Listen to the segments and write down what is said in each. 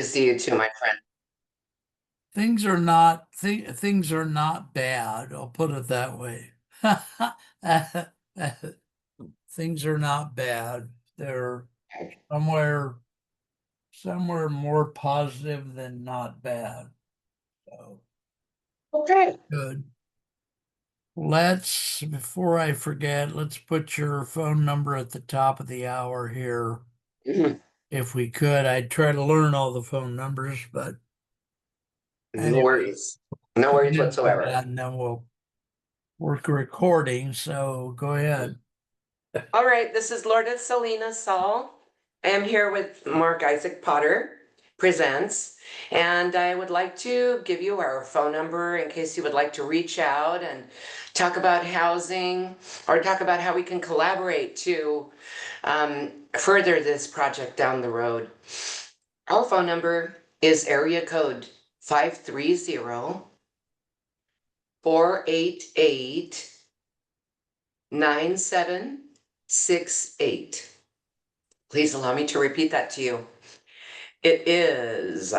To see you too, my friend. Things are not bad. I'll put it that way. Things are not bad. They're somewhere somewhere more positive than not bad. So Okay. good. Before I forget, let's put your phone number at the top of the hour here. Mhm. If we could, I'd try to learn all the phone numbers, but No anyway, worries. No go worries ahead with whatsoever. that and then we'll work a recording. So go ahead. All right, this is Lourdes Selena Saul. I am here with Mark Isaac Potter Presents, and I would like to give you our phone number in case you would like to reach out and talk about housing or talk about how we can collaborate to further this project down the road. Our phone number is area code 530-488-9768. Please allow me to repeat that to you. It is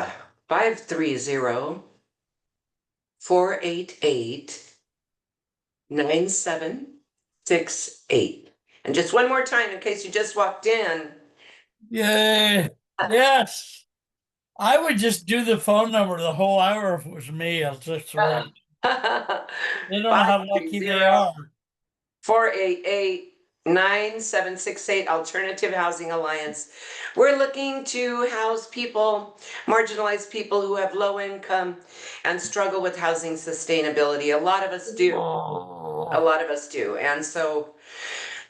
530-488-9768. And just one more time in case you just walked in. Yay. Yes. I would just do the phone number the whole hour if it was me. I'll just right. They don't know how lucky they 530 are. 488-9768 Alternative Housing Alliance. We're looking to house people, marginalized people who have low income and struggle with housing sustainability. A lot of us do. A lot of us do. And so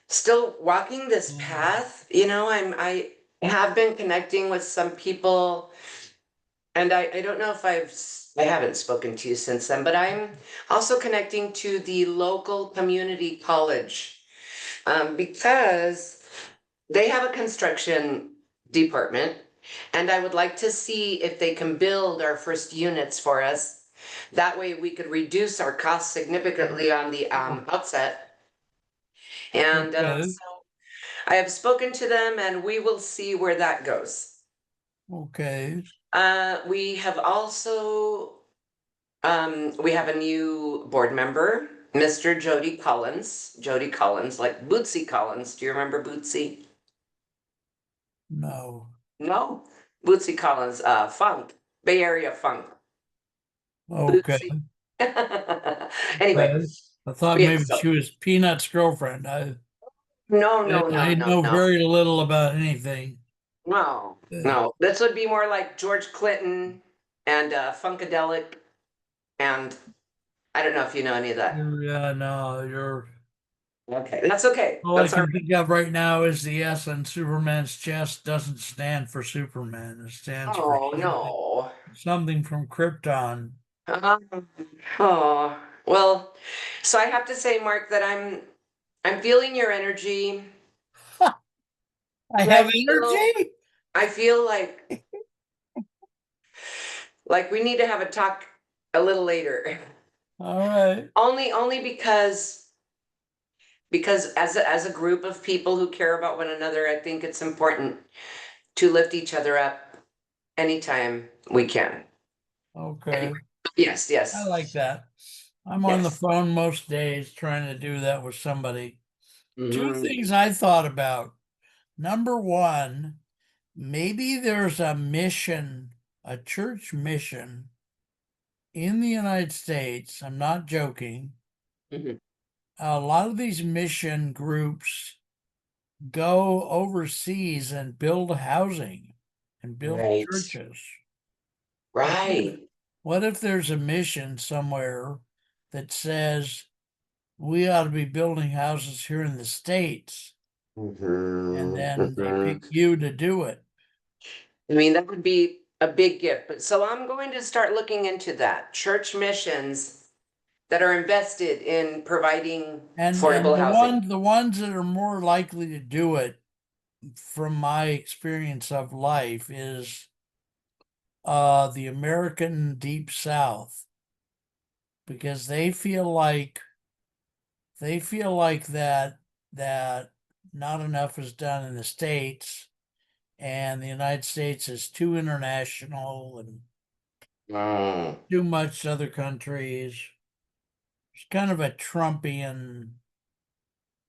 still walking this path, I have been connecting with some people, and I don't know if I haven't spoken to you since then, but I'm also connecting to the local community college because they have a construction department, and I would like to see if they can build our first units for us. That way we could reduce our costs significantly on the outset. And Okay. so I have spoken to them, and we will see where that goes. Okay. We have also we have a new board member, Mr. Jody Collins. Jody Collins, like Bootsy Collins. Do you remember Bootsy? No. No, Bootsy Collins, funk, Bay Area funk. Okay. Bootsy. Anyway, Okay. I thought yeah, maybe so she was Peanut's girlfriend. no, no, no, I no, know no, very little about anything. no, Uh, no. This would be more like George Clinton and Funkadelic, and I don't know if you know any of that. you're Okay, that's okay. all I That's all can think of right now is the S on Superman's chest doesn't stand for Superman. It right. stands for Oh no. something from Krypton. Oh well, so I have to say, Mark, that I'm feeling your energy, I and I have feel energy. I feel like we need to have a talk a little later. All right. Only because as a group of people who care about one another, I think it's important to lift each other up anytime we can. Okay. Anyway, yes, I yes, like that. I'm on the yes. phone most days trying to do that with somebody. Two Mhm. things I thought about. Number one, maybe there's a mission, a church mission in the United States. I'm not joking. Mhm. A lot of these mission groups go overseas and build housing and build Right, churches. What if, right. what if there's a mission somewhere that says we ought to be building houses here in the States, and Mhm, then they pick mhm. you to do it? I mean, that would be a big gift. But so I'm going to start looking into that. Church missions that are invested in providing And affordable housing. the ones that are more likely to do it, from my experience of life, is the American Deep South, because they feel like that not enough is done in the States, and the United States is too international and Mm. too much to other countries. It's kind of a Trumpian,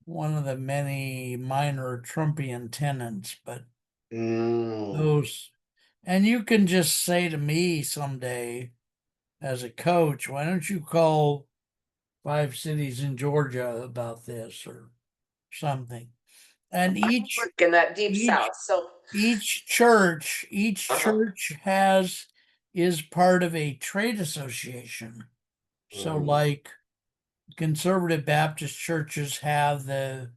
one of the many minor Trumpian tenets, but Mm. those, and you can just say to me someday as a coach, why don't you call 5 cities in Georgia about this or something? And I work in that deep each south, so each uh-huh. church has is part of a trade association. So Mm. like conservative Baptist churches have the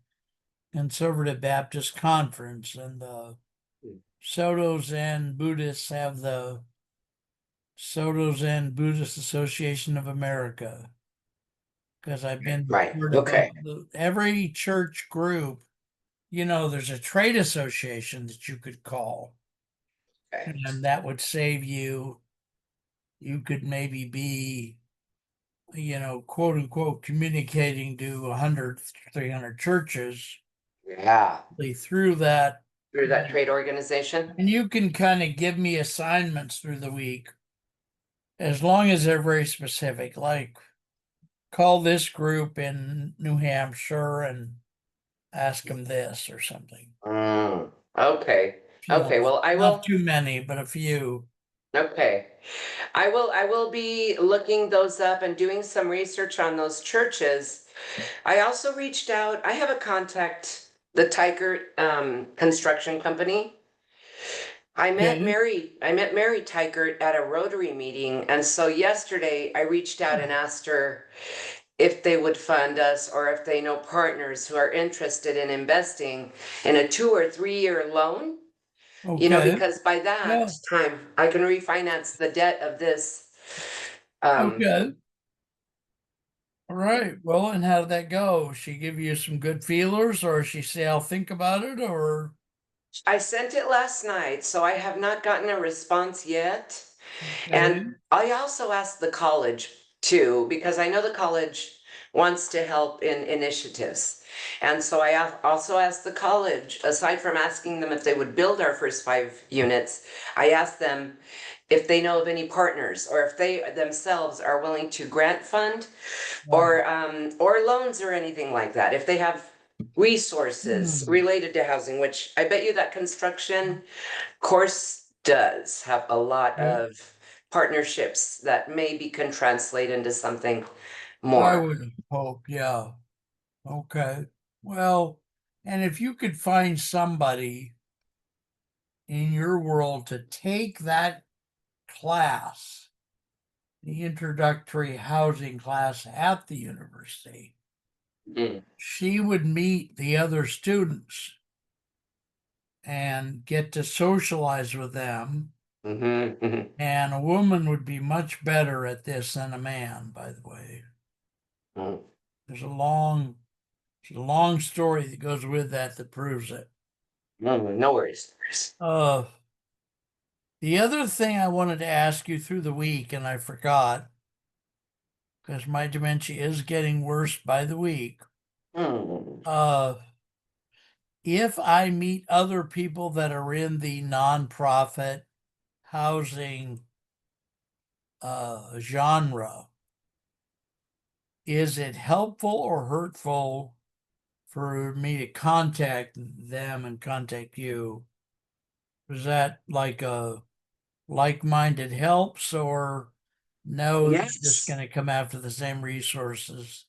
Conservative Baptist Conference, and the Soto Zen Buddhists have the Soto Zen Buddhist Association of America. Because I've been Right. part of both Okay. every church group, there's a trade association that you could call, Okay. and that would save you. You could maybe be, quote unquote, communicating to 100, 300 churches Yeah. through that. Through that trade organization. And you can kind of give me assignments through the week as long as they're very specific, like call this group in New Hampshire and ask them this or something. Mm. Okay. Few, Okay. Well, I not will. too many, but a few. Okay. I will be looking those up and doing some research on those churches. I also reached out. I have a contact, the Tykert construction company. Okay. I met Mary Tykert at a Rotary meeting, and so yesterday I reached out and asked her if they would fund us or if they know partners who are interested in investing in a 2 or 3 year loan. Okay. Because by that Yeah. time I can refinance the debt of this. Um, Okay. All right. Well, and how did that go? She give you some good feelers, or she say, I'll think about it, or I sent it last night, so I have not gotten a response yet. And okay. I also asked the college too, because I know the college wants to help in initiatives. And so also asked the college, aside from asking them if they would build our first 5 units, I asked them if they know of any partners or if they themselves are willing to grant fund Right. or loans or anything like that. If they have resources Hmm. related to housing, which I bet you that construction course does have a lot Okay. of partnerships that maybe can translate into something I more. would hope, yeah. Okay. Well, and if you could find somebody in your world to take that class, the introductory housing class at the university, Mm. she would meet the other students and get to socialize with them. Mhm, mhm, And a woman would be much better at this than a man, by the way. mm. There's a long story that goes with that proves it. No worries. Uh, the other thing I wanted to ask you through the week, and I forgot because my dementia is getting worse by the week. Mm. Uh, if I meet other people that are in the nonprofit housing genre, is it helpful or hurtful for me to contact them and contact you? Is that like a like-minded helps, or no, they're just Yes. going to come after the same resources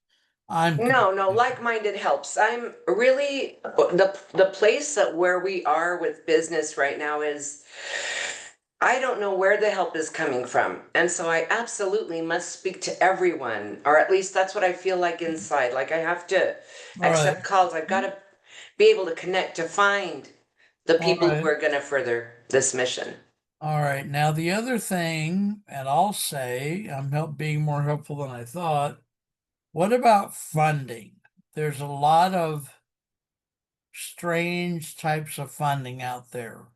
I'm coming No, no, to? like-minded helps. I'm really the place that where we are with business right now is I don't know where the help is coming from. And so I absolutely must speak to everyone, or at least that's what I feel like inside. Like I have to All right. accept calls. I've got to be able to connect to find the All people who right. are going to further this mission. All right. Now the other thing, and I'll say being more helpful than I thought. What about funding? There's a lot of strange types of funding out there.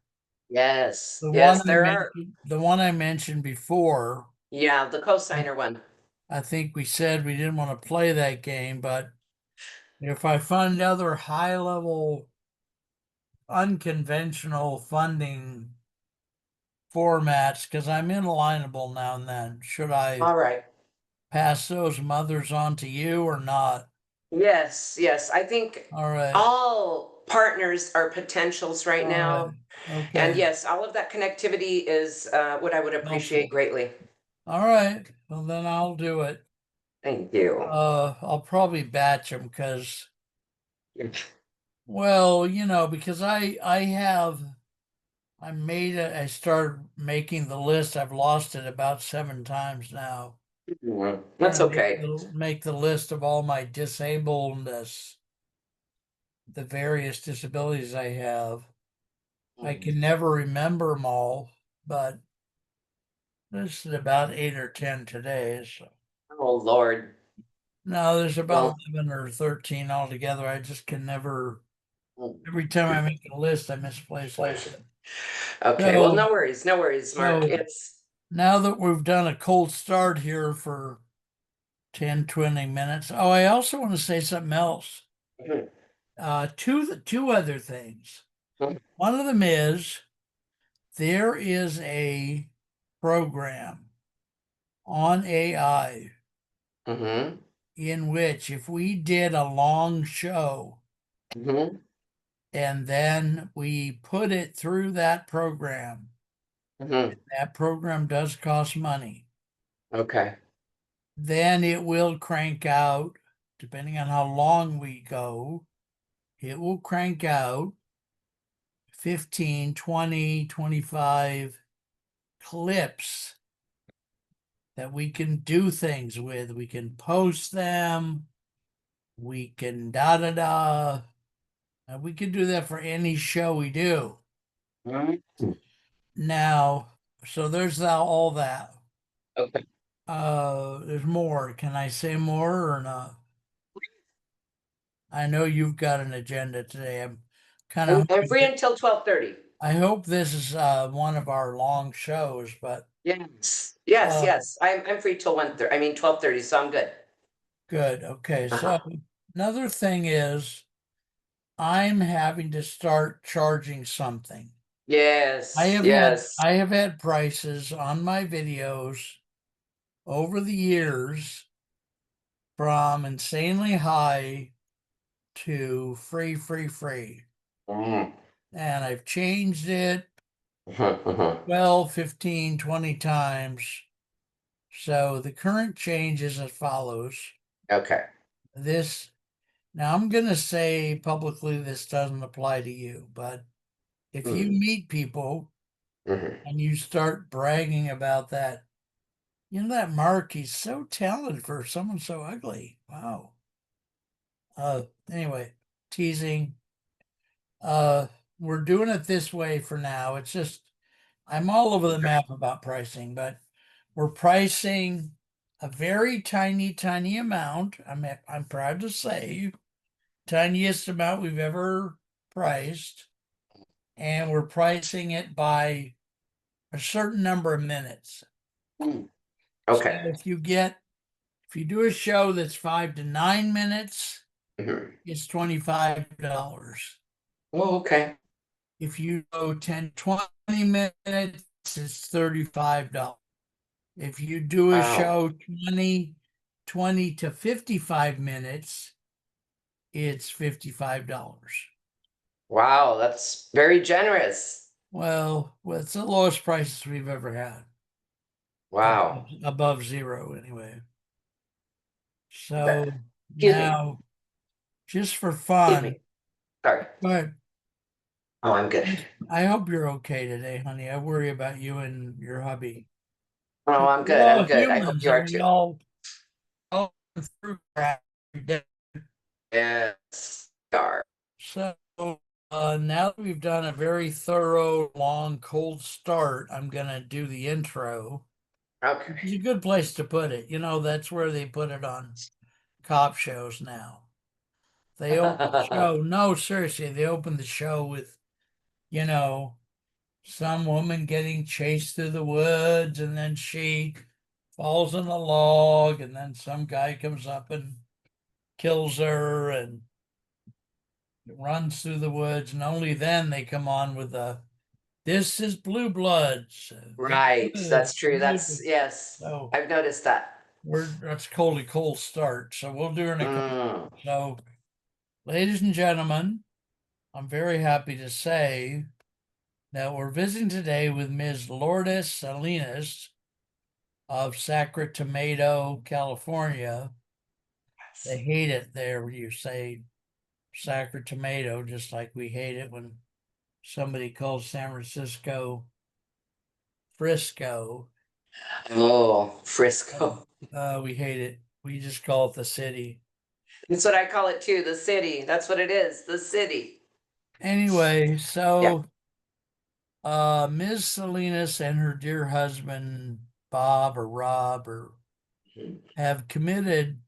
Yes, The one yes, I there are. mentioned, the one I mentioned before, Yeah, the I, cosigner one. I think we said we didn't want to play that game, but if I fund other high level unconventional funding formats because I'm inalienable now and then. Should I All right. pass those mothers on to you or not? Yes, yes. I think All right. all partners are potentials right All right. now. And Okay. yes, all of that connectivity is what I would appreciate Helpful. greatly. All right. Well, then I'll do it. Thank you. I'll probably batch them because, well, because I started making the list. I've lost it about 7 times now. That's okay. Make the list of all my disabledness, the various disabilities I have. I can never remember them all, but this is about 8 or 10 today. So Oh, Lord. no, there's about Well, 11 or 13 altogether. I just can never. Every time I make a list, I misplace them. okay. Well, So, no worries. No worries, Mark. so It's now that we've done a cold start here for 10, 20 minutes. Oh, I also want to say something else. Mhm, Two other things. mhm, One of them is there is a program on AI mhm, in which if we did a long show mhm, and then we put it through mhm. that program does cost money, Okay. then it will crank out, depending on how long we go, it will crank out 15, 20, 25 clips that we can do things with. We can post them. We can da da da. And we can do that for any show we do. Mhm. Now, so there's all that. Okay. There's more. Can I say more or not? I know you've got an agenda today. I'm kind of I'm hoping free that until 12:30. I hope this is one of our long shows, but Yes. Yes, uh, yes. I'm free till 1:30. I mean 12:30, so I'm good. good. Okay. So Uh-huh. another thing is I'm having to start charging something. Yes. Yes. I have had prices on my videos over the years from insanely high to free, free, free. Mhm, And I've changed it mhm, mhm. 12, 15, 20 times. So the current change is as follows. Okay. This, now I'm going to say publicly this doesn't apply to you, but if you Mm, meet people mhm. and you start bragging about that, that Mark, he's so talented for someone so ugly. Wow. Anyway, teasing. Uh, we're doing it this way for now. It's just I'm all over the map about pricing, but we're pricing a very tiny, tiny amount. I'm proud to say, tiniest amount we've ever priced, and we're pricing it by a certain number of minutes. Mm, So okay. if you do a show that's 5 to 9 minutes, Mhm. it's $25. Oh, okay. If you go 10, 20 minutes, it's $35. If you do a Wow. show 20 to 55 minutes, it's $55. Wow, that's very generous. Well, it's the lowest prices we've ever had, Wow. above zero anyway. Okay. So Excuse me. now, just for Excuse fun, me. Sorry. but Oh, I'm good. I hope you're okay today, honey. I worry about you and your hubby. Oh, I'm We're good. all I'm good. I hope humans you are and we too. all go through crap every day. Yes. you are. So now that we've done a very thorough, long, cold start, I'm gonna do the intro. Okay. It's a good place to put it. That's where they put it on cop shows now. They open the show. No, seriously, they open the show with, you know, some woman getting chased through the woods and then she falls in a log and then some guy comes up and kills her and It runs through the woods, and only then they come on with this is Blue Bloods. They're Right, good. that's true. That's Good. yes. So I've noticed that. that's cold start. So we'll do an a Mm. so ladies and gentlemen, I'm very happy to say that we're visiting today with Ms. Lourdes Salinas of Sacramento, California. They hate it there when you say Sacramento, just like we hate it when somebody calls San Francisco Frisco. Oh, Frisco. We hate it. We just call it the city. That's what I call it too, the city. That's what it is, the city. Anyway, Yeah. so Ms. Salinas and her dear husband Bob or Rob or have committed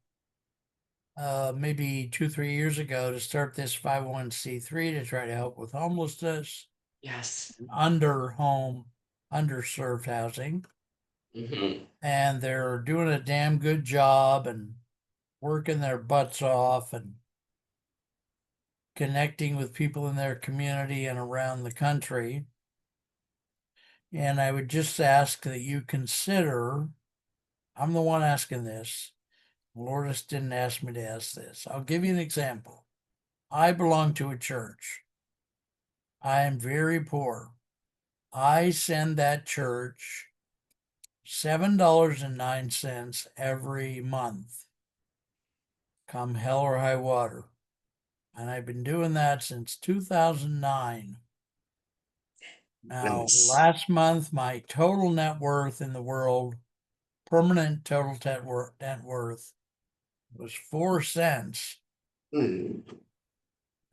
maybe 2, 3 years ago to start this 501c3 to try to help with homelessness, Yes. underserved housing. Hmm. And they're doing a damn good job and working their butts off and connecting with people in their community and around the country. And I would just ask that you consider, I'm the one asking this. Lourdes didn't ask me to ask this. I'll give you an example. I belong to a church. I am very poor. I send that church $7.09 every month, come hell or high water. And I've been doing that since 2009. Now, Nice. last month, my total net worth in the world, permanent total net worth, was 4 cents. Mm.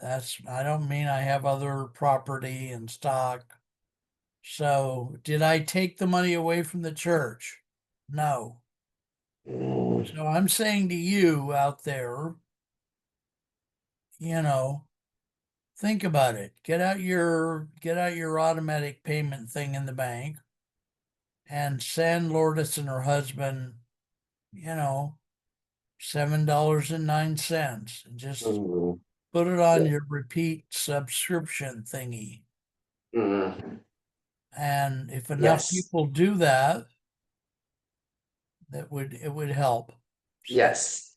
I don't mean I have other property and stock. So, did I take the money away from the church? No. Mm. So, I'm saying to you out there, you know, think about it. Get out your automatic payment thing in the bank and send Lourdes and her husband, you know, $7.09 and just Mm. put it on your repeat subscription thingy. Mm. And if enough Yes. people do that, it would help. So Yes.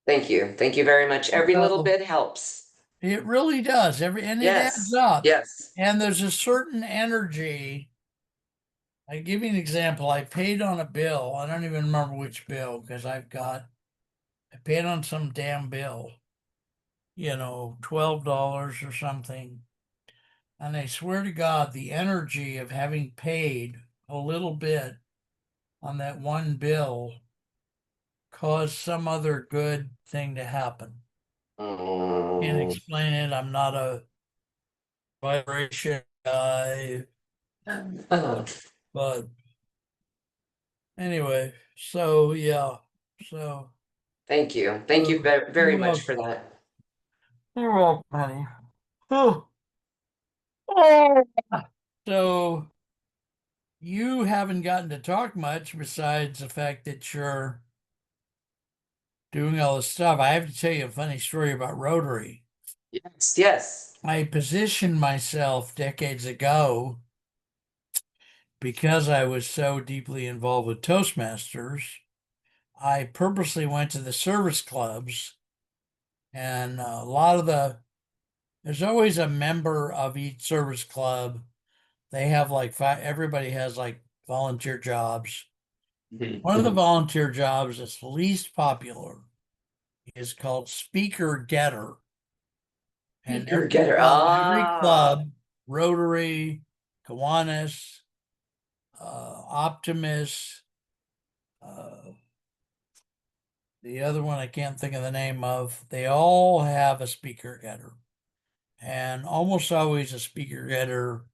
Thank you. Thank you very much. Every little well, bit helps. it really does. And it adds Yes. up. Yes. And there's a certain energy. I give you an example. I paid on a bill. I don't even remember which bill because I paid on some damn bill, $12 or something. And I swear to God, the energy of having paid a little bit on that one bill caused some other good thing to happen. Can't Mm. explain it. I'm not a vibration guy, Oh, but anyway, so yeah. So thank you. Thank you very you're much for welcome. that. You're welcome, honey. Oh, oh. So you haven't gotten to talk much besides the fact that you're doing all this stuff. I have to tell you a funny story about Rotary. Yes. Yes. I positioned myself decades ago because I was so deeply involved with Toastmasters. I purposely went to the service clubs, and there's always a member of each service club. They have like five, everybody has like volunteer jobs. One of the volunteer jobs that's least popular is called speaker getter. And Speaker getter. Ah. Rotary, Kiwanis, Optimus, uh, the other one I can't think of the name of, they all have a speaker getter. And almost always a speaker getter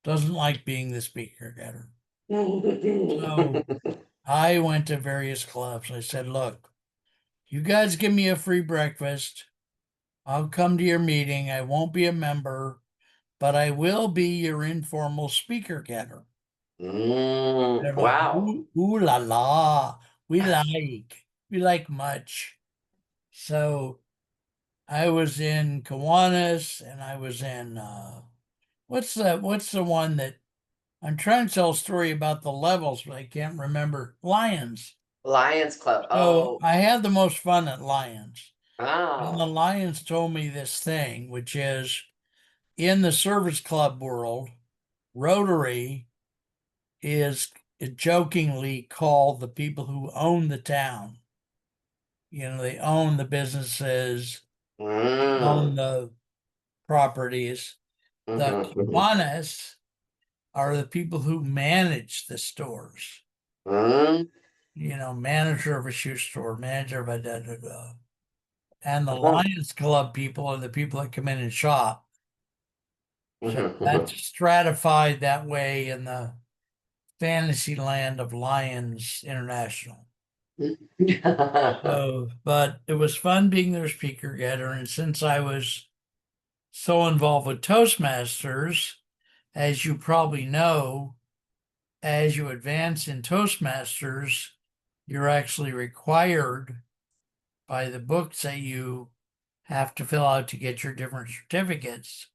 doesn't like being the speaker getter. So I went to various clubs. I said, look, you guys give me a free breakfast. I'll come to your meeting. I won't be a member, but I will be your informal speaker getter. They're like, Wow. ooh la la. We like much. So I was in Kiwanis, and I was in what's the one that I'm trying to tell a story about the levels, but I can't remember. Lions. Lions Club. So Oh, I had the most fun at Lions. And the oh. Lions told me this thing, which is in the service club world, Rotary is jokingly called the people who own the town. You know, they own the businesses, own Mm. the properties. The Mm-hmm, Kiwanis are the people who manage the stores. mm-hmm. You know, manager of a shoe store, manager of a da da da. And the Mm-hmm, Lions Club people are the people that come in and shop. So that's mm-hmm. stratified that way in the fantasy land of Lions International. So, but it was fun being their speaker getter. And since I was so involved with Toastmasters, as you probably know, as you advance in Toastmasters, you're actually required by the books that you have to fill out to get your different certificates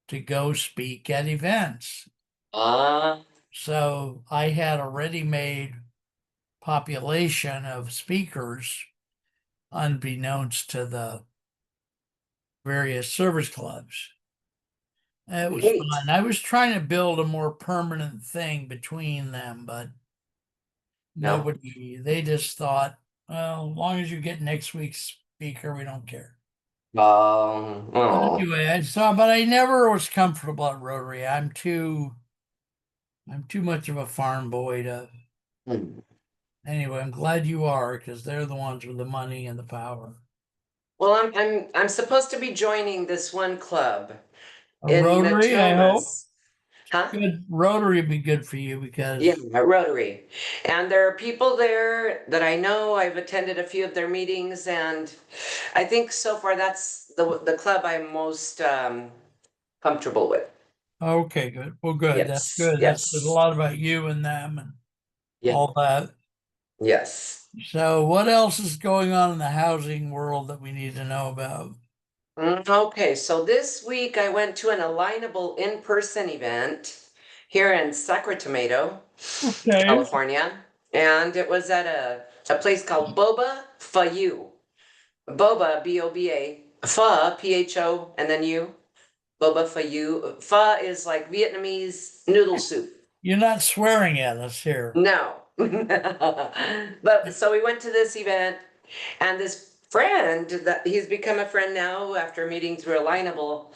to go speak at events. Ah, So I had a ready made population of speakers unbeknownst to the various service clubs. It was great. fun. I was trying to build a more permanent thing between them, but No. they just thought, well, as long as you get next week's speaker, we don't care. Oh. Anyway, but I never was comfortable at Rotary. I'm too much of a farm boy to, Hmm. anyway, I'm glad you are because they're the ones with the money and the power. Well, I'm supposed to be joining this one club A in Rotary, I hope. Natomas. Huh? Good. Rotary would be good for you Yeah, because, at Rotary. And there are people there that I know. I've attended a few of their meetings, and I think so far that's the club I'm most comfortable with. okay, good. Well, good. That's Yes, good. That says a yes, lot about you and them and yeah, all that. yes. So, what else is going on in the housing world that we need to know about? Okay, so this week I went to an alignable in-person event here in Sacramento, Okay. California, and it was at a place called Boba Pho You. Boba, B-O-B-A, Pho, P-H-O, and then you. Boba Pho You. Pho is like Vietnamese noodle soup. You're not swearing at us here. No. But so we went to this event, and this friend that he's become a friend now after meeting through Alignable,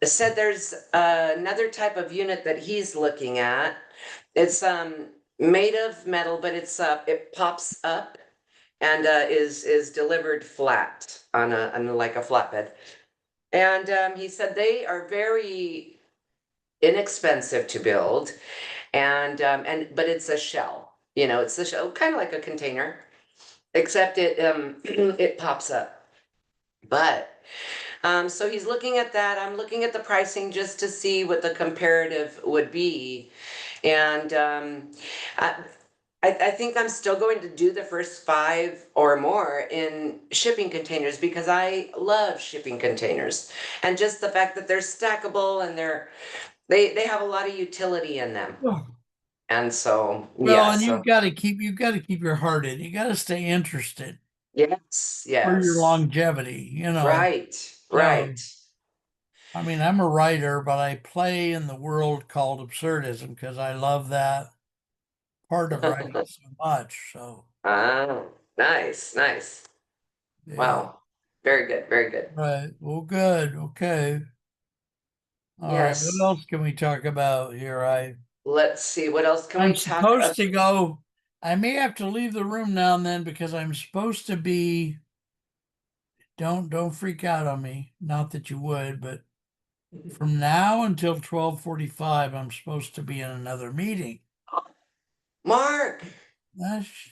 said there's another type of unit that he's looking at. It's made of metal, but it pops up and is delivered flat on like a flatbed. And he said they are very inexpensive to build, and but it's a shell. You know, it's a shell, kind of like a container, except it it pops up. But so he's looking at that. I'm looking at the pricing just to see what the comparative would be, and I, I think I'm still going to do the first five or more in shipping containers because I love shipping containers, and just the fact that they're stackable and they have a lot of utility in them. Oh. And so, Well, yeah, and so you've got to keep your heart in. You got to stay interested yes, for your yes. longevity, you know. Right, So, right. I mean, I'm a writer, but I play in the world called absurdism because I love that part of writing so much. So, Ah, nice, nice. yeah. Wow. Very good, very good. Right. Well, good. Okay. All right. What Yes. else can we talk about here? Let's see, what else can I'm we talk supposed about? to go. I may have to leave the room now and then because I'm supposed to be. Don't freak out on me. Not that you would, but from now until 12:45, I'm supposed to be in another meeting. Mark,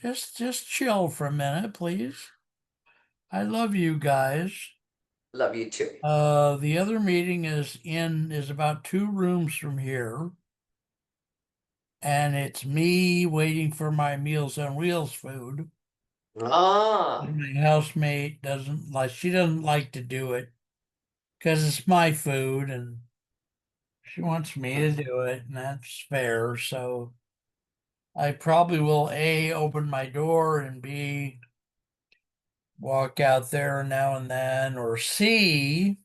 Just chill for a minute, please. I love you guys. love you too. The other meeting is about 2 rooms from here, and it's me waiting for my Meals on Wheels food. Ah. My housemate doesn't like, she doesn't like to do it because it's my food and she wants me to do it, and that's fair. So I probably will A, open my door, and B, walk out there now and then, or C,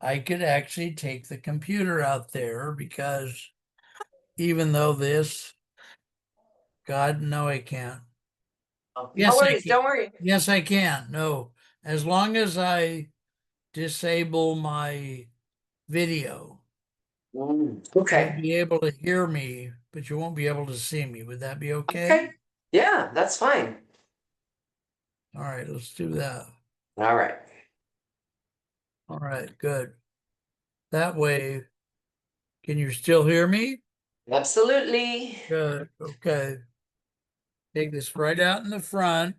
I could actually take the computer out there because even though this, God, no, I can't. No Yes, I worries, can. don't worry. Yes, I can. No, as long as I disable my video, you'll Okay. be able to hear me, but you won't be able to see me. Would that be okay? Okay. Yeah, that's fine. All right, let's do that. All right. All right, good. That way, can you still hear me? Absolutely. Good. Okay. Take this right out in the front.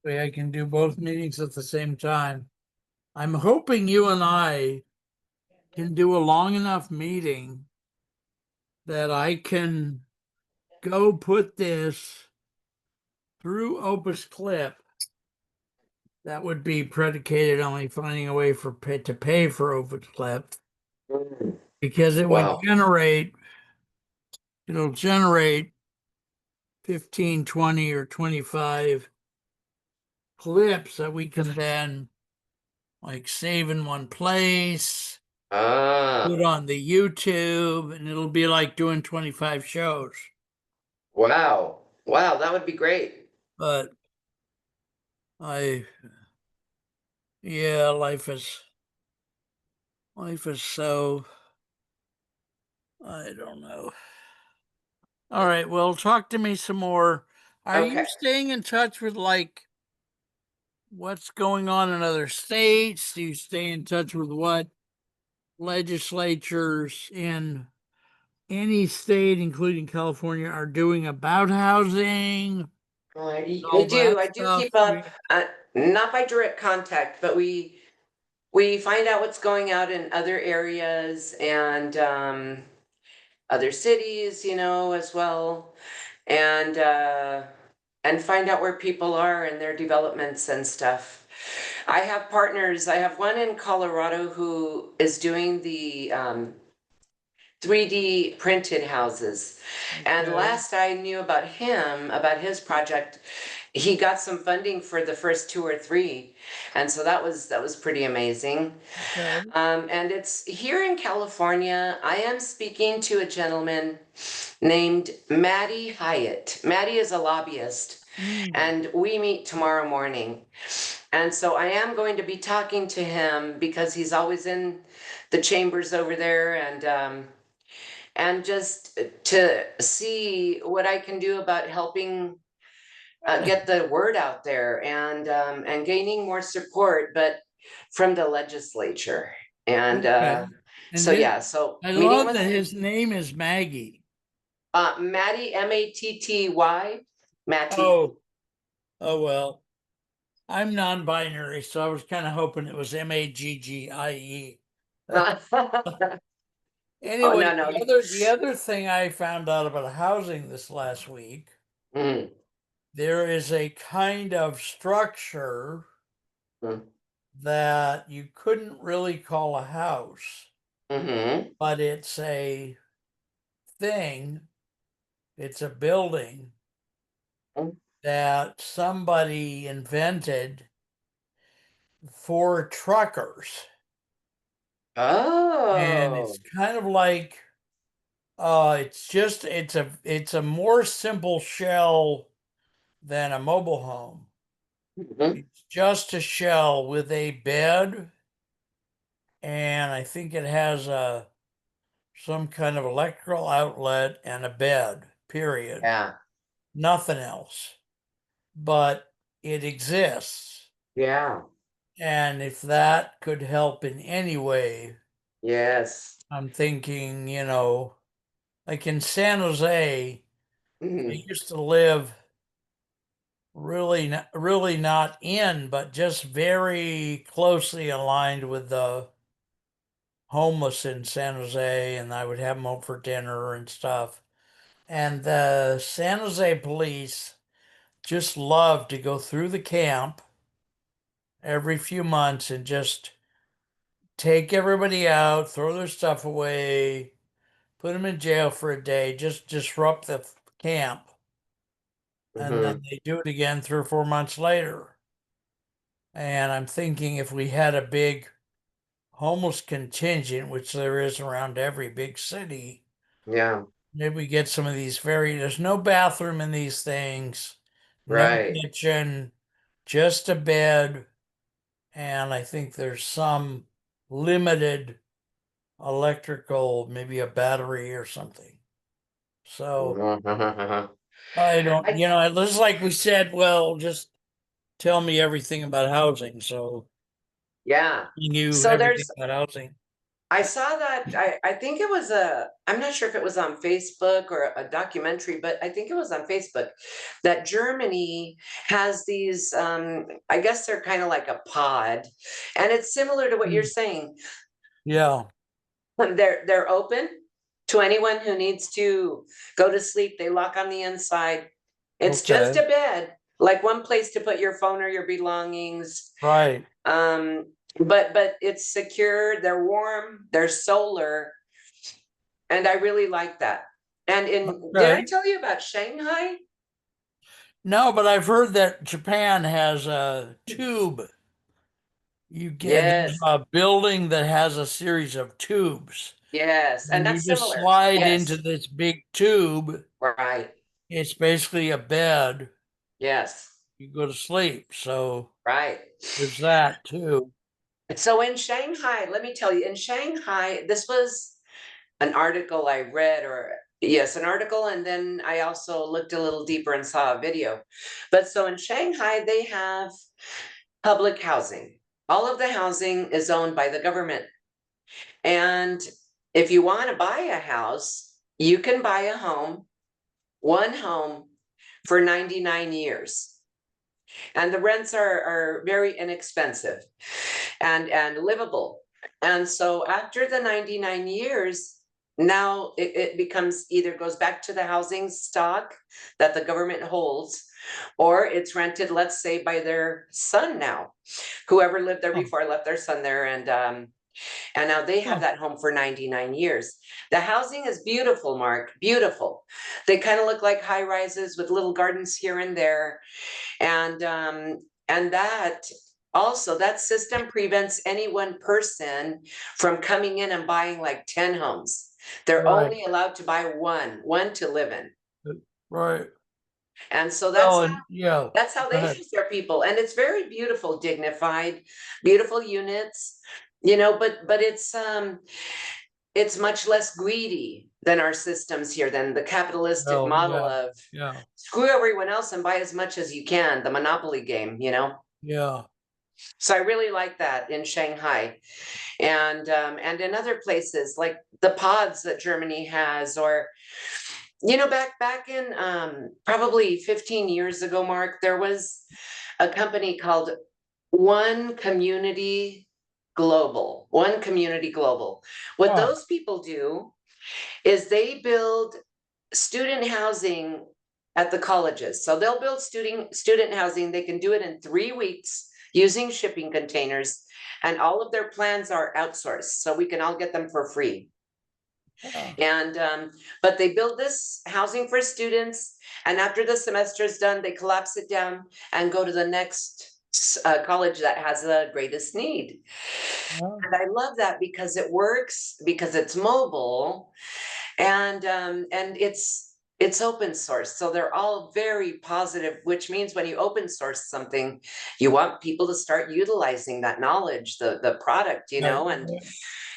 Way I can do both meetings at the same time. I'm hoping you and I can do a long enough meeting that I can go put this through Opus Clip. That would be predicated on me finding a way to pay for Opus Clip Mm. because Wow. it'll generate 15, 20, or 25 clips that we can then like save in one place, put Ah. on the YouTube, and it'll be like doing 25 shows. Wow. Wow, that would be great. But I, yeah, life is so, I don't know. All right, well, talk to me some more. Are you Okay. staying in touch with like what's going on in other states? Do you stay in touch with what legislatures in any state, including California, are doing about housing? I All do. that I do stuff. keep up, not by direct contact, but we find out what's going out in other areas and other cities, as well, and uh, and find out where people are and their developments and stuff. I have partners. I have one in Colorado who is doing the 3D printed houses. And Okay. last I knew about him, about his project, he got some funding for the first two or three. And so that was pretty amazing. Okay. And it's here in California. I am speaking to a gentleman named Maddie Hyatt. Maddie is a lobbyist, Mm, and we meet tomorrow morning. And so I am going to be talking to him because he's always in the chambers over there, and just to see what I can do about helping get the word out there and gaining more support, but from the legislature. And okay. And so yeah, so I meeting love with that him, his name is Maggie. Matty, Matty, Matty. Oh, oh well. I'm non-binary, so I was kind of hoping it was Maggie. Oh Anyway, no no. the other thing I found out about housing this last week, Mm, there is a kind of structure mm, that you couldn't really call a house, mm-hmm. but it's a thing, it's a building that somebody invented for truckers. And Oh. it's kind of like it's a more simple shell than a mobile home. Mhm. It's just a shell with a bed, and I think it has a some kind of electrical outlet and a bed, period. Yeah. Nothing else. But it exists. Yeah. And if that could help in any way, Yes. I'm thinking, like in San Jose, I Mhm. used to live really not in, but just very closely aligned with the homeless in San Jose, and I would have them over for dinner and stuff. And the San Jose police just love to go through the camp every few months and just take everybody out, throw their stuff away, put them in jail for a day, just disrupt the camp. And Hmm. then they do it again 3 or 4 months later. And I'm thinking if we had a big homeless contingent, which there is around every big city, Yeah, maybe we get some of these there's no bathroom in these things, no right. kitchen, just a bed. And I think there's some limited electrical, maybe a battery or something. So I don't, I, it's just like we said, well, just tell me everything about housing. So yeah. you knew So everything there's about housing. I saw that I think it was I'm not sure if it was on Facebook or a documentary, but I think it was on Facebook that Germany has these I guess they're kind of like a pod, and it's similar to what you're Mm. saying. Yeah. They're open to anyone who needs to go to sleep. They lock on the inside. It's just Okay. a bed, like one place to put your phone or your belongings. Right. But it's secure, they're warm, they're solar, and I really like that. And did I Okay. tell you about Shanghai? No, but I've heard that Japan has a tube. You get there's Yes, a building that has a series of tubes, yes, and and you that's just similar. slide into Yes, this big tube. right. It's basically a bed. Yes, You go to sleep. So right. there's that too. So in Shanghai, let me tell you, in Shanghai, this was an article I read, or yes, an article, and then I also looked a little deeper and saw a video. But so in Shanghai, they have public housing. All of the housing is owned by the government. And if you want to buy a house, you can buy a home, one home for 99 years. And the rents are very inexpensive and livable. And so after the 99 years, now it becomes either goes back to the housing stock that the government holds, or it's rented, let's say, by their son now. Whoever lived there Oh, before left their son there, and now they have oh, that home for 99 years. The housing is beautiful, Mark, beautiful. They kind of look like high rises with little gardens here and there. And that also, that system prevents any one person from coming in and buying like 10 homes. They're right. only allowed to buy one to live in. Right. And so Well, and yeah. that's how Go they ahead. house their people. And it's very beautiful, dignified, beautiful units, but it's much less greedy than our systems here, than the capitalistic Well, model yeah. of Yeah. screw everyone else and buy as much as you can, the monopoly game. Yeah. So I really like that in Shanghai, and in other places like the pods that Germany has, or back in probably 15 years ago, Mark, there was a company called One Community Global. What Oh, those people do is they build student housing at the colleges. So they'll build student housing. They can do it in 3 weeks using shipping containers, and all of their plans are outsourced, so we can all get them for free. yeah. And but they build this housing for students, and after the semester is done, they collapse it down and go to the next college that has the greatest need. Yeah. And I love that because it works, because it's mobile, and it's open source, so they're all very positive, which means when you open source something, you want people to start utilizing that knowledge, the product, Right.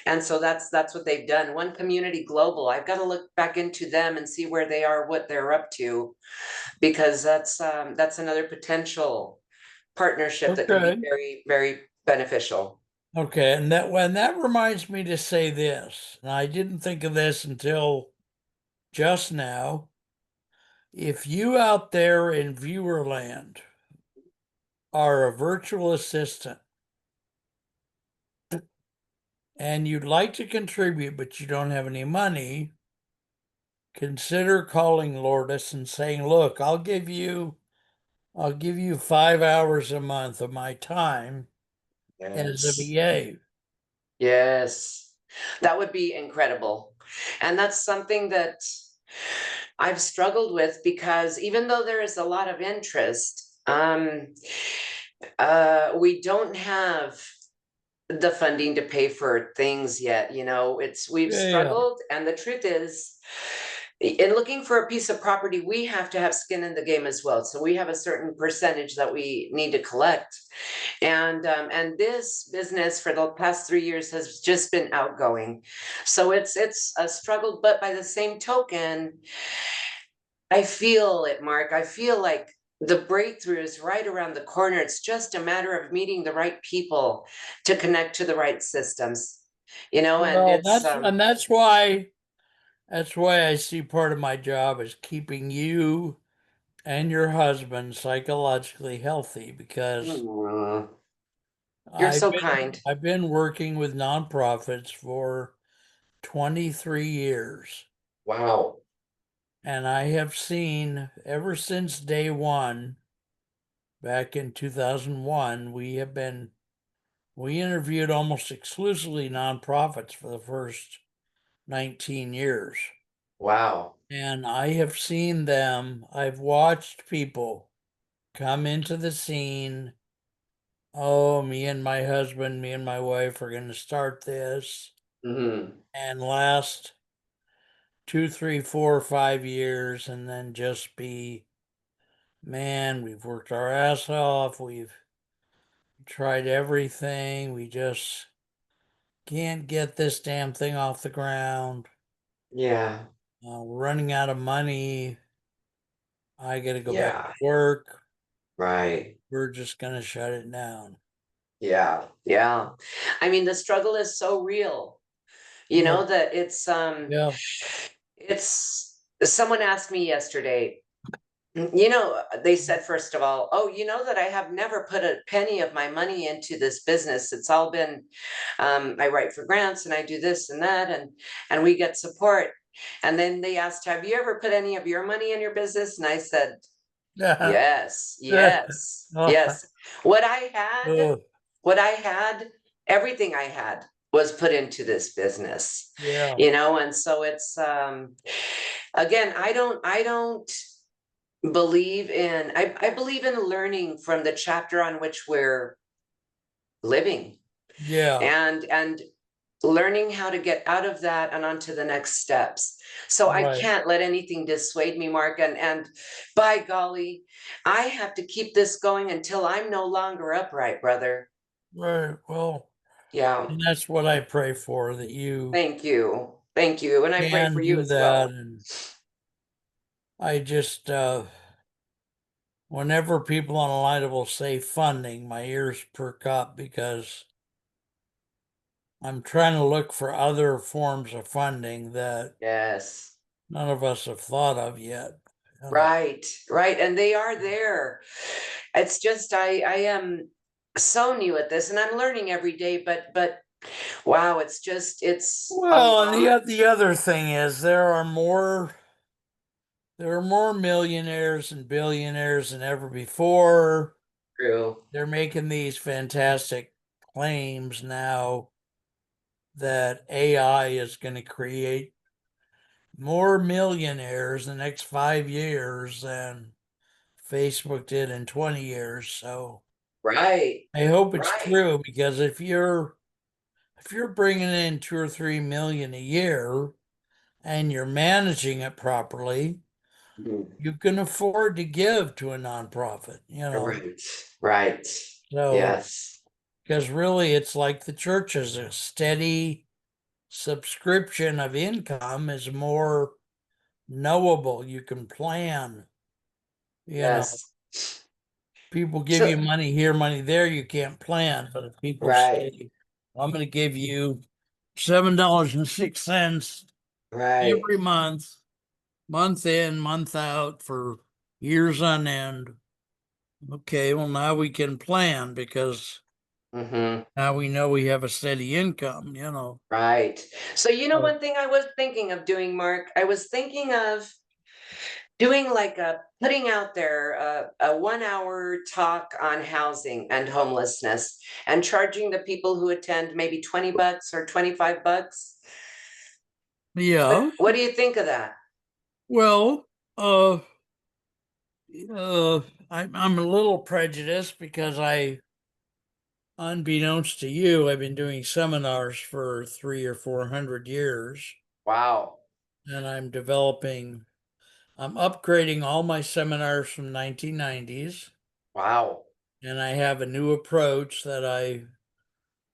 and so that's what they've done. One Community Global, I've got to look back into them and see where they are, what they're up to, because that's another potential partnership that could be Okay. very, very beneficial. Okay. And that reminds me to say this. And I didn't think of this until just now. If you out there in viewerland are a virtual assistant and you'd like to contribute, but you don't have any money, consider calling Lourdes and saying, look, I'll give you I'll give you 5 hours a month of my time as a Yes. VA. Yes. That would be incredible. And that's something that I've struggled with because even though there is a lot of interest, we don't have the funding to pay for things yet. We've Yeah. struggled, and the truth is, in looking for a piece of property, we have to have skin in the game as well. So we have a certain percentage that we need to collect, and this business for the past 3 years has just been outgoing. So it's a struggle, but by the same token, I feel it, Mark. I feel like the breakthrough is right around the corner. It's just a matter of meeting the right people to connect to the right systems, and Well, it's that's why I see part of my job as keeping you and your husband psychologically healthy because mm, you're I've so been kind. I've been working with nonprofits for 23 years, Wow. and I have seen ever since day one back in 2001 we interviewed almost exclusively nonprofits for the first 19 years. Wow. And I have seen them, I've watched people come into the scene. Oh, me and my husband, me and my wife are going to start this. Hmm. And last 2, 3, 4, 5 years, and then just be, man, we've worked our ass off. We've tried everything. We just can't get this damn thing off the ground. Yeah. We're running out of money. I got to go back to Yeah. work. Right. We're just going to shut it down. Yeah. Yeah. I mean, the struggle is so real, Well, that yeah. it's someone asked me yesterday. They said, first of all, oh, you know that I have never put a penny of my money into this business. It's all been, I write for grants and I do this and that, and we get support. And then they asked, have you ever put any of your money in your business? And I said, yes, yes, yes. What I had, Oh, what I had, everything I had was put into this business, yeah. and so it's, again, I don't believe in I believe in learning from the chapter on which we're living, Yeah. and learning how to get out of that and onto the next steps. So I Right. can't let anything dissuade me, Mark, and by golly, I have to keep this going until I'm no longer upright, brother. Right. Well, Yeah. and that's what I pray for, that you Thank you, and I pray can for you do as that. well. And I just, whenever people on a line will say funding, my ears perk up because I'm trying to look for other forms of funding that Yes. none of us have thought of yet. You know. Right, right. And they are there. It's just I am so new at this and I'm learning every day, but wow, it's a Well, and lot. the other thing is there are more millionaires and billionaires than ever before. True. They're making these fantastic claims now that AI is going to create more millionaires in the next 5 years than Facebook did in 20 years. So Right. I hope it's Right. true, because if you're bringing in 2 or 3 million a year and you're managing it properly, Mhm. you can afford to give to a nonprofit. Right. Right. So, Yes. because really it's like the churches, a steady subscription of income is more knowable. You can plan, you know. Yes. People give So you money here, money there, you can't plan. But if people right. say, I'm going to give you $7.06 Right. every month in, month out for years on end. Okay, well, now we can plan because Mm-hmm. now we know we have a steady income. Right. So So, one thing I was thinking of doing, Mark, I was thinking of doing like a putting out there a 1 hour talk on housing and homelessness and charging the people who attend maybe $20 or $25. Yeah. What do you think of that? Well, uh, uh, I'm a little prejudiced because unbeknownst to you, I've been doing seminars for 300 or 400 years, Wow. and I'm upgrading all my seminars from 1990s, Wow. and I have a new approach that I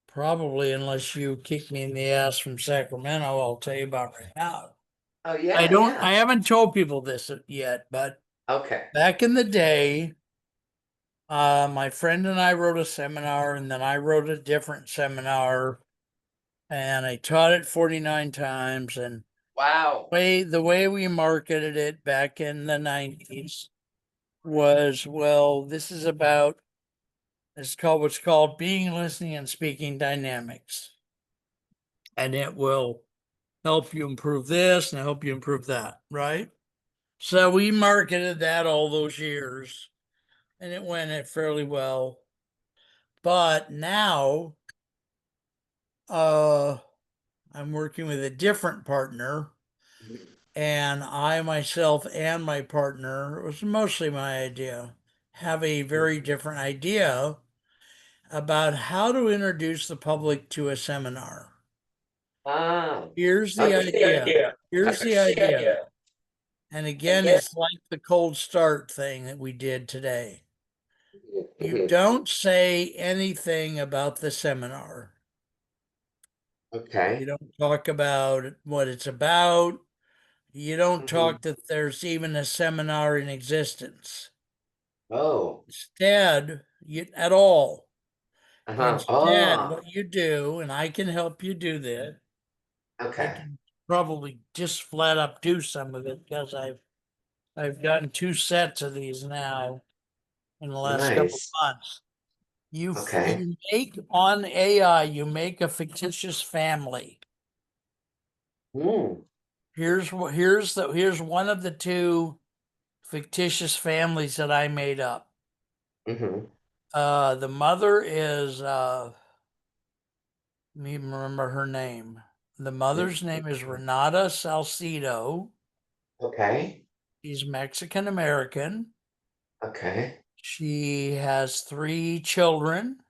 probably, unless you kick me in the ass from Sacramento, I'll tell you about right now. Oh yeah, yeah. I haven't told people this yet, but Okay. back in the day, my friend and I wrote a seminar, and then I wrote a different seminar, and I taught it 49 times. And Wow. the way we marketed it back in the 90s was, well, this is about, it's called what's called being, listening, and speaking dynamics. And it will help you improve this and help you improve that, right? So we marketed that all those years, and it went it fairly well. But now, uh, I'm working with a different partner, and I myself and my partner, it was mostly my idea, have a very different idea about how to introduce the public to a seminar. Ah. Here's the Okay. idea. Here's the idea. Yeah. And again, Again. it's like the cold start thing that we did today. You Mhm. don't say anything about the seminar. You Okay. don't talk about what it's about. You don't Mhm. talk that there's even a seminar in existence. Oh. Instead, at all. Uh-huh. Instead, Oh. what you do, and I can help you do this, I Okay. can probably just flat up do some of it because I've done two sets of these now in the last couple Nice. of months. Okay. You make on AI, you make a fictitious family. Mm. Here's one of the two fictitious families that I made up. Mm-hmm. The mother is let me remember her name. The mother's name is Renata Salcido. Okay. She's Mexican American. Okay. She has three children.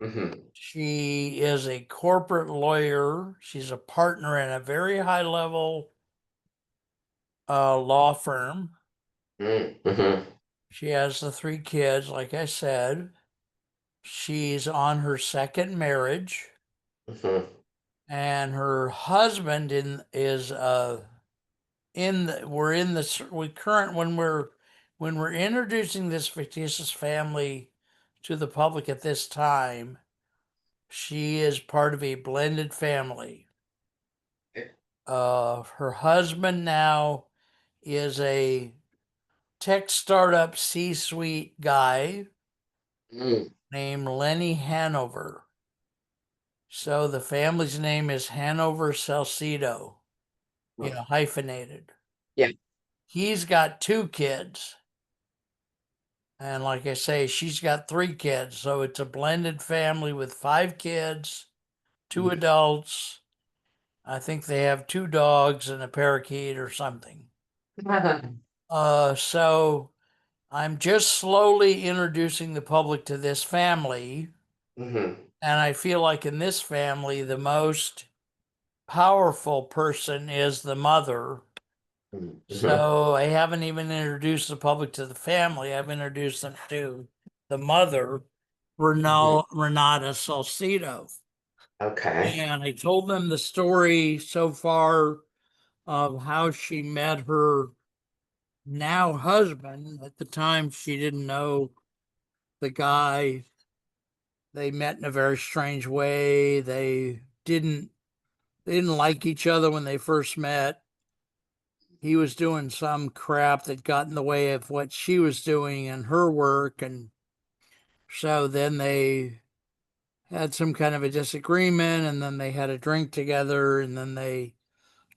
Mm-hmm. She is a corporate lawyer. She's a partner in a very high level law firm. Mm-hmm. She has the three kids, like I said. She's on her second marriage, Mm-hmm. and her husband is in the we're in the we current when we're introducing this fictitious family to the public at this time. She is part of a blended family. Her husband now is a tech startup C-suite guy Mm. named Lenny Hanover. So the family's name is Hanover Salcido, hyphenated. Yeah. He's got two kids. And like I say, she's got three kids. So it's a blended family with five kids, two Mhm. adults. I think they have two dogs and a parakeet or something. So I'm just slowly introducing the public to this family. Mm-hmm. And I feel like in this family, the most powerful person is the mother. Mm-hmm. So I haven't even introduced the public to the family. I've introduced them to the mother, Mm-hmm. Renata Salcido. Okay. And I told them the story so far of how she met her now husband. At the time, she didn't know the guy. They met in a very strange way. They didn't like each other when they first met. He was doing some crap that got in the way of what she was doing and her work, and so then they had some kind of a disagreement, and then they had a drink together, and then they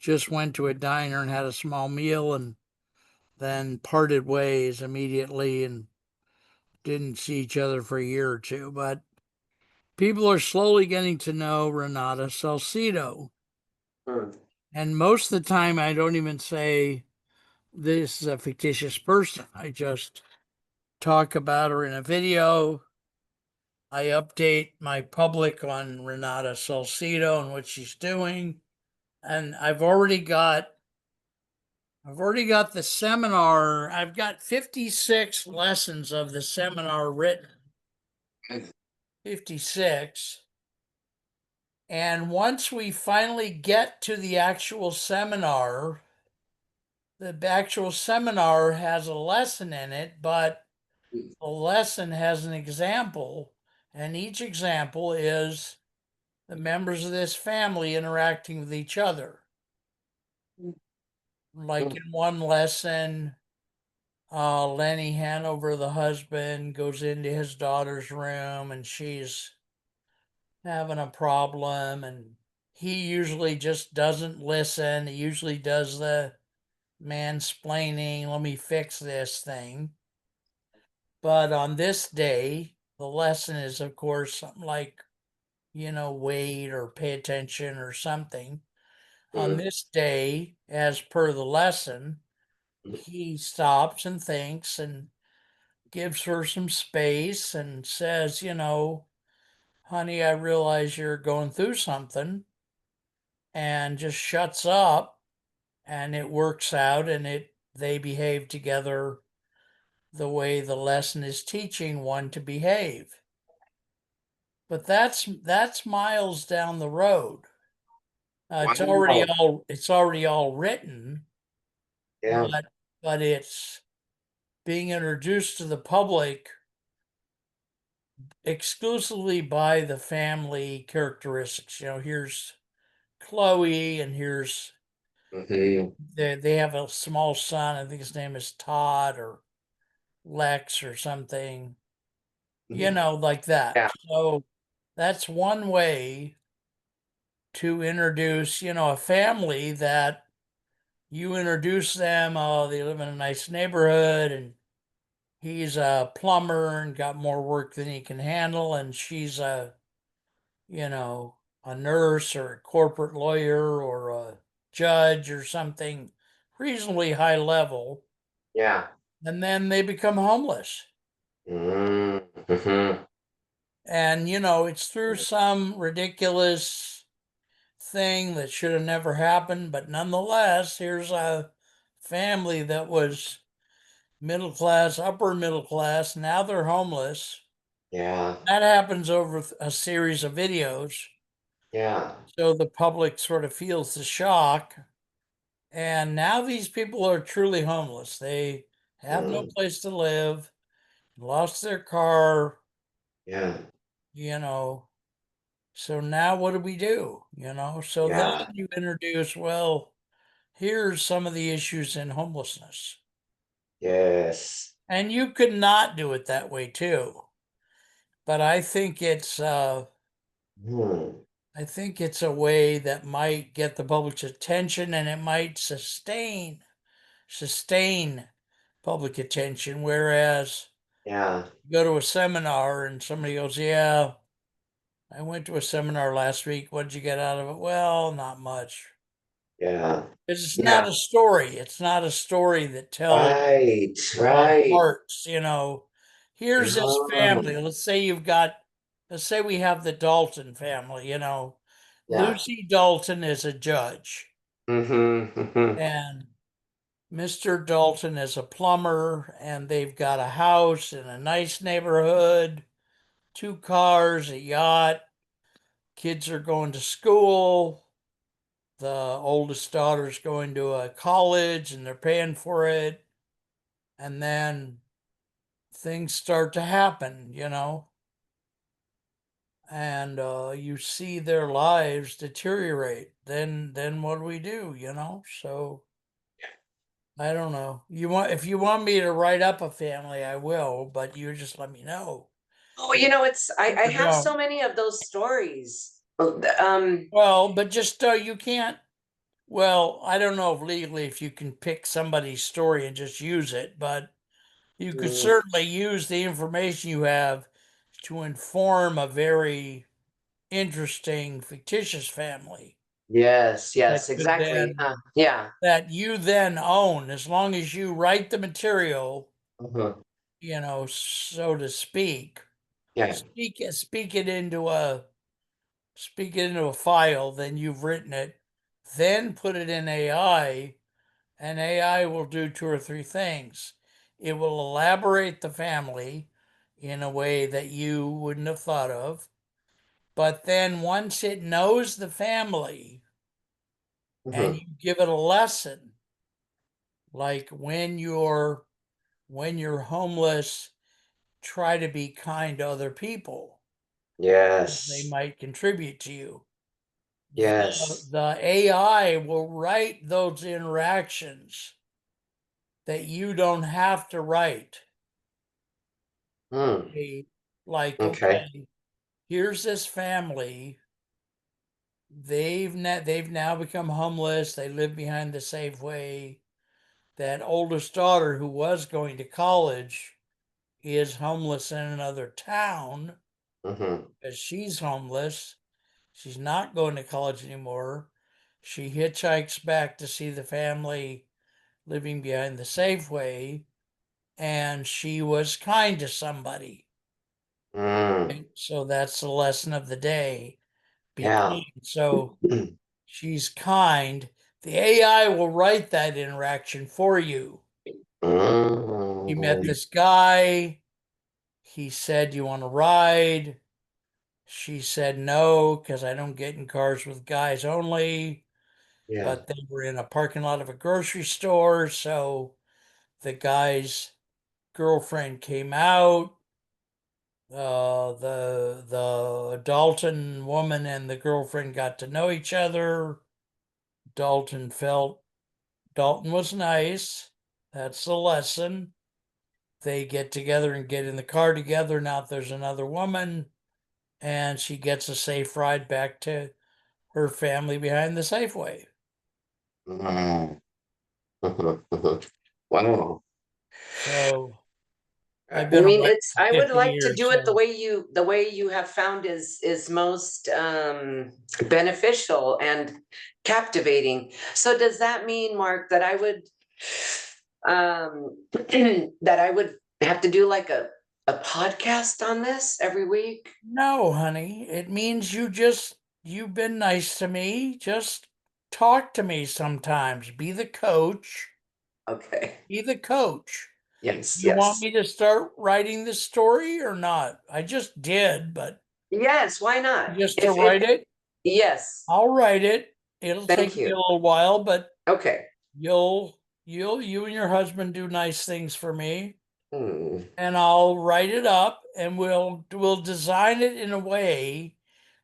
just went to a diner and had a small meal, and then parted ways immediately and didn't see each other for a year or two. But people are slowly getting to know Renata Salcido. Mm. And most of the time, I don't even say this is a fictitious person. I just talk about her in a video. I update my public on Renata Salcido and what she's doing. And I've already got the seminar. I've got 56 lessons of the seminar written. 56. And once we finally get to the actual seminar has a lesson in it, but the lesson has an example, and each example is the members of this family interacting with each other. Like Mm. in one lesson, Lenny Hanover, the husband, goes into his daughter's room and she's having a problem, and he usually just doesn't listen. He usually does the mansplaining, let me fix this thing. But on this day, the lesson is, of course, something like, wait or pay attention or something. On Mm. this day, as per the lesson, he stops and thinks and gives her some space and says, honey, I realize you're going through something, and just shuts up, and it works out, and they behave together the way the lesson is teaching one to behave. But that's miles down the road. Wow. It's already all written, Yeah. but it's being introduced to the public exclusively by the family characteristics. Here's Chloe, and here's Hmm. they have a small son. I think his name is Todd or Lex or something. Like that. Yeah. So that's one way to introduce, a family that you introduce them. Oh, they live in a nice neighborhood, and he's a plumber and got more work than he can handle, and she's you know, a nurse or a corporate lawyer or a judge or something reasonably high level, Yeah. and then they become homeless. Mm-hmm. And, it's through some ridiculous thing that should have never happened, but nonetheless, here's a family that was middle class, upper middle class. Now they're homeless. Yeah. That happens over a series of videos. Yeah. So the public sort of feels the shock. And now these people are truly homeless. They have no Mm. place to live, lost their car, Yeah. you know. So now what do we do? So then Yeah. you introduce, well, here's some of the issues in homelessness. Yes. And you could not do it that way too. But Hmm. I think it's a way that might get the public's attention, and it might sustain public attention. Whereas Yeah. you go to a seminar and somebody goes, yeah, I went to a seminar last week. What did you get out of it? Well, not much. Yeah. It's not Yeah. a story. It's not a story that tells Right. the Right. hearts. Here's this Yeah. family. Let's say we have the Dalton family. Yeah. Lucy Dalton is a judge, Mm-hmm. Mm-hmm. and Mr. Dalton is a plumber, and they've got a house in a nice neighborhood, two cars, a yacht. Kids are going to school. The oldest daughter's going to a college, and they're paying for it. And then things start to happen, and you see their lives deteriorate. Then what do we do? So I don't know. If you want me to write up a family, I will, but you just let me know. Oh, it's I Or have don't. so many of those stories. Well, but just you can't. Well, I don't know if legally if you can pick somebody's story and just use it, but you could Mm, certainly use the information you have to inform a very interesting fictitious family yes, that yes, could exactly. then Yeah. that you then own as long as you write the material, Mhm. so to speak. Yeah. Speak it into a file, then you've written it, then put it in AI, and AI will do two or three things. It will elaborate the family in a way that you wouldn't have thought of. But then once it knows the family and Mhm. you give it a lesson, like when you're homeless, try to be kind to other people. They Yes. might contribute to you. Yes. The AI will write those interactions that you don't have to write. Mm. They, like, Okay. okay, here's this family. They've now become homeless. They live behind the Safeway. That oldest daughter who was going to college is homeless in another town Mhm. because she's homeless. She's not going to college anymore. She hitchhikes back to see the family living behind the Safeway, and she was kind to somebody. Mm. Right? So that's the lesson of the day. Be Yeah. kind. So she's kind. The AI will write that interaction for you. He met Mm. this guy. He said, "You want to ride?" She said, "No, because I don't get in cars with guys only." Yeah. But they were in a parking lot of a grocery store. So the guy's girlfriend came out. The Dalton woman and the girlfriend got to know each other. Dalton felt Dalton was nice. That's the lesson. They get together and get in the car together. Now there's another woman, and she gets a safe ride back to her family behind the Safeway. Mm. Mhm. Mhm. Wow. So I've I been a mean, writer it's, for I would 50 like to years. do it So the way you have found is most beneficial and captivating. So does that mean, Mark, that I would that I would have to do like a podcast on this every week? no, honey, it means you've been nice to me. Just talk to me sometimes. Be the coach. Okay. Be the coach. Yes, You want yes. me to start writing this story or not? I just did, but Yes, why not? just to If it write it, yes. I'll write it. It'll take Thank me a you. little while, but Okay. you and your husband do nice things for me, Hmm. and I'll write it up, and we'll design it in a way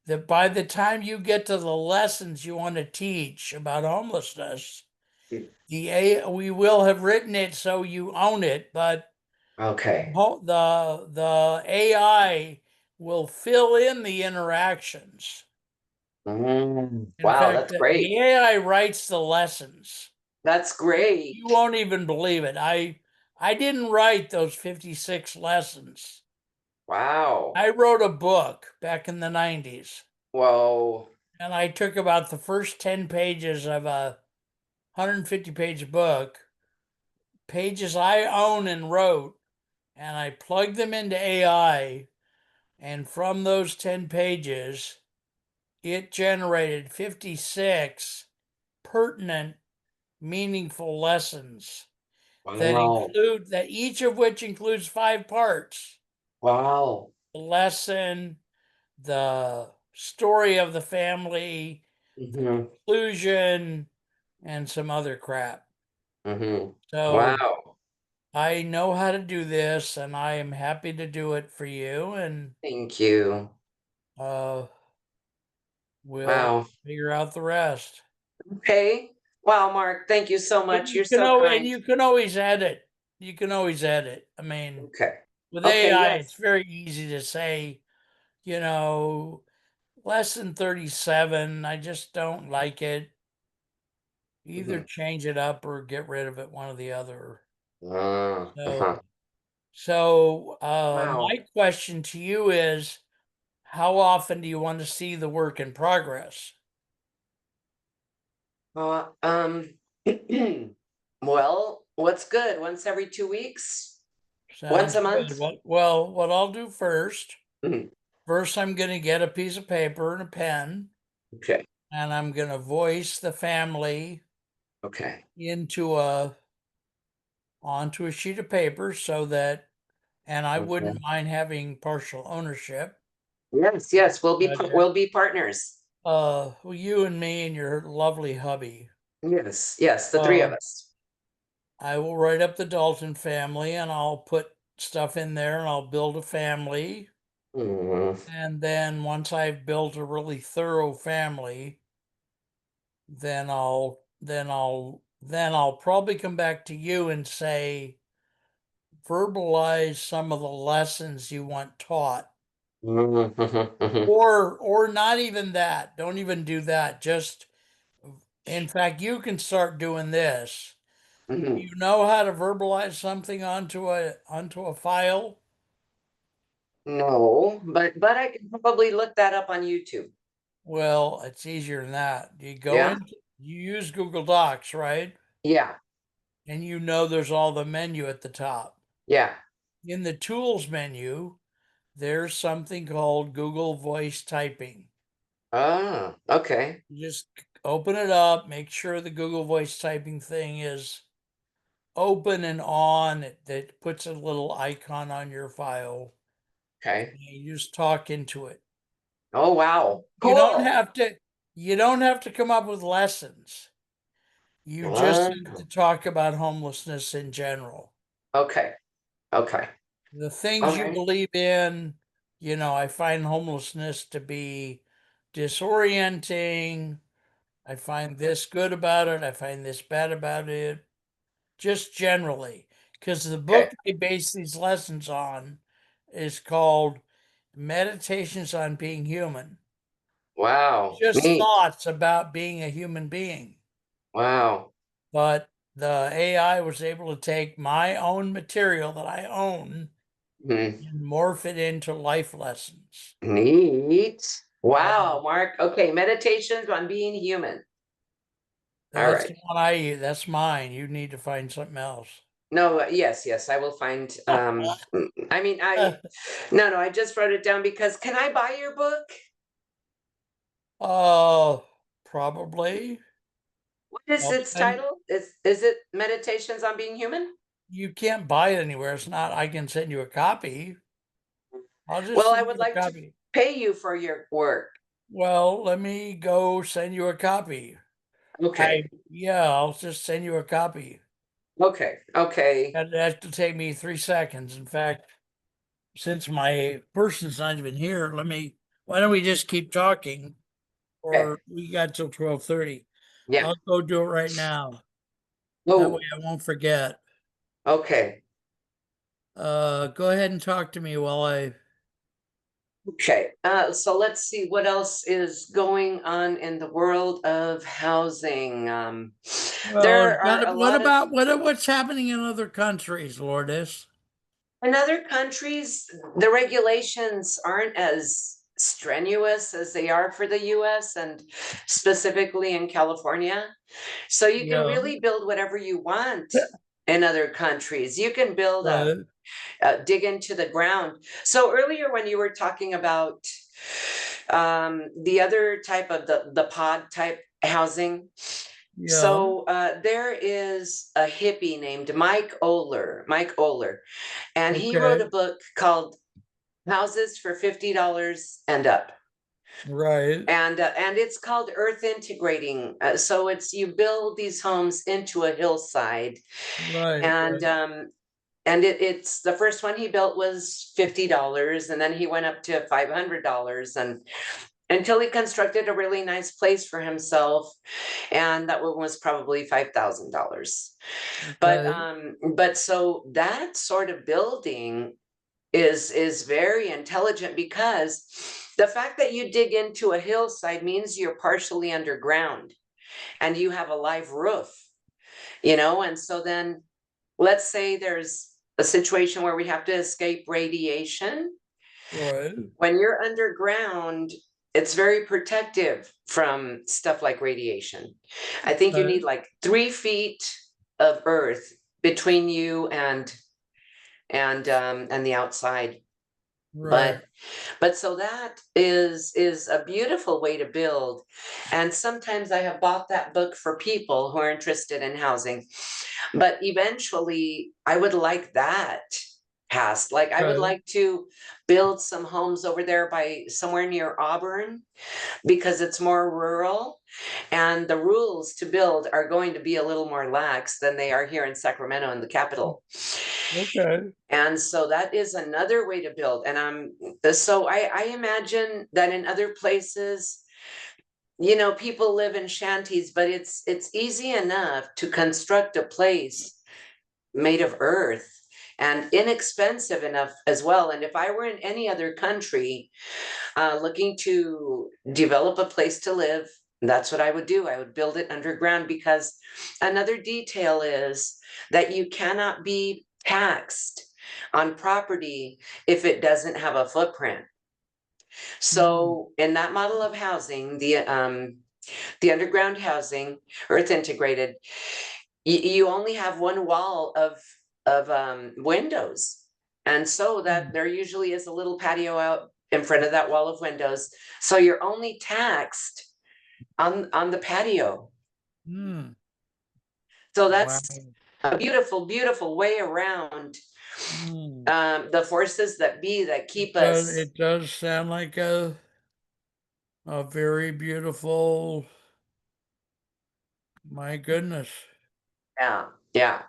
that by the time you get to the lessons you want to teach about homelessness, we will have written it so you own it, but Okay. the AI will fill in the interactions. Mm. In Wow, fact, that's the great. AI writes the lessons. That's You great. won't even believe it. I didn't write those 56 lessons. Wow. I wrote a book back in the 90s, Whoa. and I took about the first 10 pages of a 150-page book, pages I own and wrote, and I plugged them into AI, and from those 10 pages, it generated 56 pertinent, meaningful lessons Wow. that each of which includes 5 parts: Wow. the lesson, the story of the family, the Hmm. conclusion, and some other crap. Hmm. So Wow. I know how to do this, and I am happy to do it for you, and Thank you. uh, we'll Wow. figure out the rest. Okay. Wow, Mark, thank you so But much. You're so kind. you can always edit. You can always edit. I mean, Okay. with Okay, AI, yes. it's very easy to say, you know, lesson 37, I just don't like it. Either Mhm. change it up or get rid of it, one or the other. Uh-huh. So, so Wow. my question to you is, how often do you want to see the work in progress? Uh, um, well, what's good? Once every 2 weeks? Once Sounds a good. month? Well, what I'll do first, Mhm. first I'm going to get a piece of paper and a pen, Okay. and I'm going to voice the family Okay. into a onto a sheet of paper so that, and I wouldn't Okay. mind having partial ownership. Yes, yes, Project. we'll be partners. Well, you and me and your lovely hubby. Yes, yes, the three of Uh, us. I will write up the Dalton family and I'll put stuff in there and I'll build a family. Mm, And then once I've built a really thorough family, then I'll probably come back to you and say, verbalize some of the lessons you want taught. mhm, mhm, mhm, Or not even that. Don't even do that. Just, in fact, you can start doing this. mhm. You know how to verbalize something onto a file? No, but I can probably look that up on YouTube. Well, it's easier than that. Yeah? You use Google Docs, right? Yeah, And you know there's all the menu at the top. yeah. In the tools menu, there's something called Google Voice Typing. Ah, okay, You just open it up, make sure the Google Voice Typing thing is open and on. That puts a little icon on your file. okay. And you just talk into it. Oh, wow. You don't Cool. have to you don't have to come up with lessons. You just Uh, have to talk about homelessness in general. okay, okay. The things All you right. believe in, I find homelessness to be disorienting. I find this good about it. I find this bad about it. Just generally. Because the Okay. book they base these lessons on is called Meditations on Being Human. Wow. Just Neat. thoughts about being a human being. Wow. But the AI was able to take my own material that I own Hmm. and morph it into life lessons. Neat. And Wow, Mark. Okay, meditations on being human. All that's right. the one I use. That's mine. You need to find something else. No, yes, yes, I will find, I mean, no, no, I just wrote it down because can I buy your book? Oh, probably. What is I'll its send title? Is it Meditations on Being Human? you can't buy it anywhere. It's not, I can send you a copy. I'll just Well, I send would you a like to copy. pay you for your work. Well, let me go send you a copy. Okay, Yeah, I'll just send you a copy. okay, okay, That'll take me 3 seconds. In fact, since my person's not even here, why don't we just keep talking? okay. Or we got till 12:30. Yeah. I'll go do it right now. That way Oh, I won't forget. okay, Go ahead and talk to me while I, okay. So let's see what else is going on in the world of housing. well, There are a what lot of about, what's happening in other countries, Lourdes? In other countries, the regulations aren't as strenuous as they are for the US and specifically in California. So you can Yeah, really build whatever you want in other countries. You can build right. dig into the ground. So earlier when you were talking about the other type of the pod type housing, Yeah. so there is a hippie named Mike Oler, and he wrote Okay. a book called Houses for $50 and Up. Right. And it's called Earth Integrating. So it's you build these homes into a hillside, Right. and Right. it's the first one he built was $50, and then he went up to $500, and until he constructed a really nice place for himself, and that one was probably $5,000. Okay. But so that sort of building is very intelligent because the fact that you dig into a hillside means you're partially underground. and you have a live roof, you know, and so then let's say there's a situation where we have to escape radiation. Right. When you're underground, it's very protective from stuff like radiation. I think you need Okay. like 3 feet of earth between you and the outside. Right. But so that is a beautiful way to build. And sometimes I have bought that book for people who are interested in housing. But eventually I would like that passed. Like I would Okay. like to build some homes over there by somewhere near Auburn because it's more rural and the rules to build are going to be a little more lax than they are here in Sacramento in the capital. Okay. And so that is another way to build. And so I imagine that in other places, you know, people live in shanties, but it's easy enough to construct a place made of earth and inexpensive enough as well. And if I were in any other country looking to develop a place to live, that's what I would do. I would build it underground because another detail is that you cannot be taxed on property if it doesn't have a footprint. Mm. So in that model of housing, the underground housing, earth integrated, you only have one wall of windows. And so that Mm. there usually is a little patio out in front of that wall of windows. So you're only taxed on the patio. Mm. So Wow. that's a beautiful, beautiful way around Mm. the forces that be that keep us. It does sound like a very beautiful, my goodness. Yeah, yeah.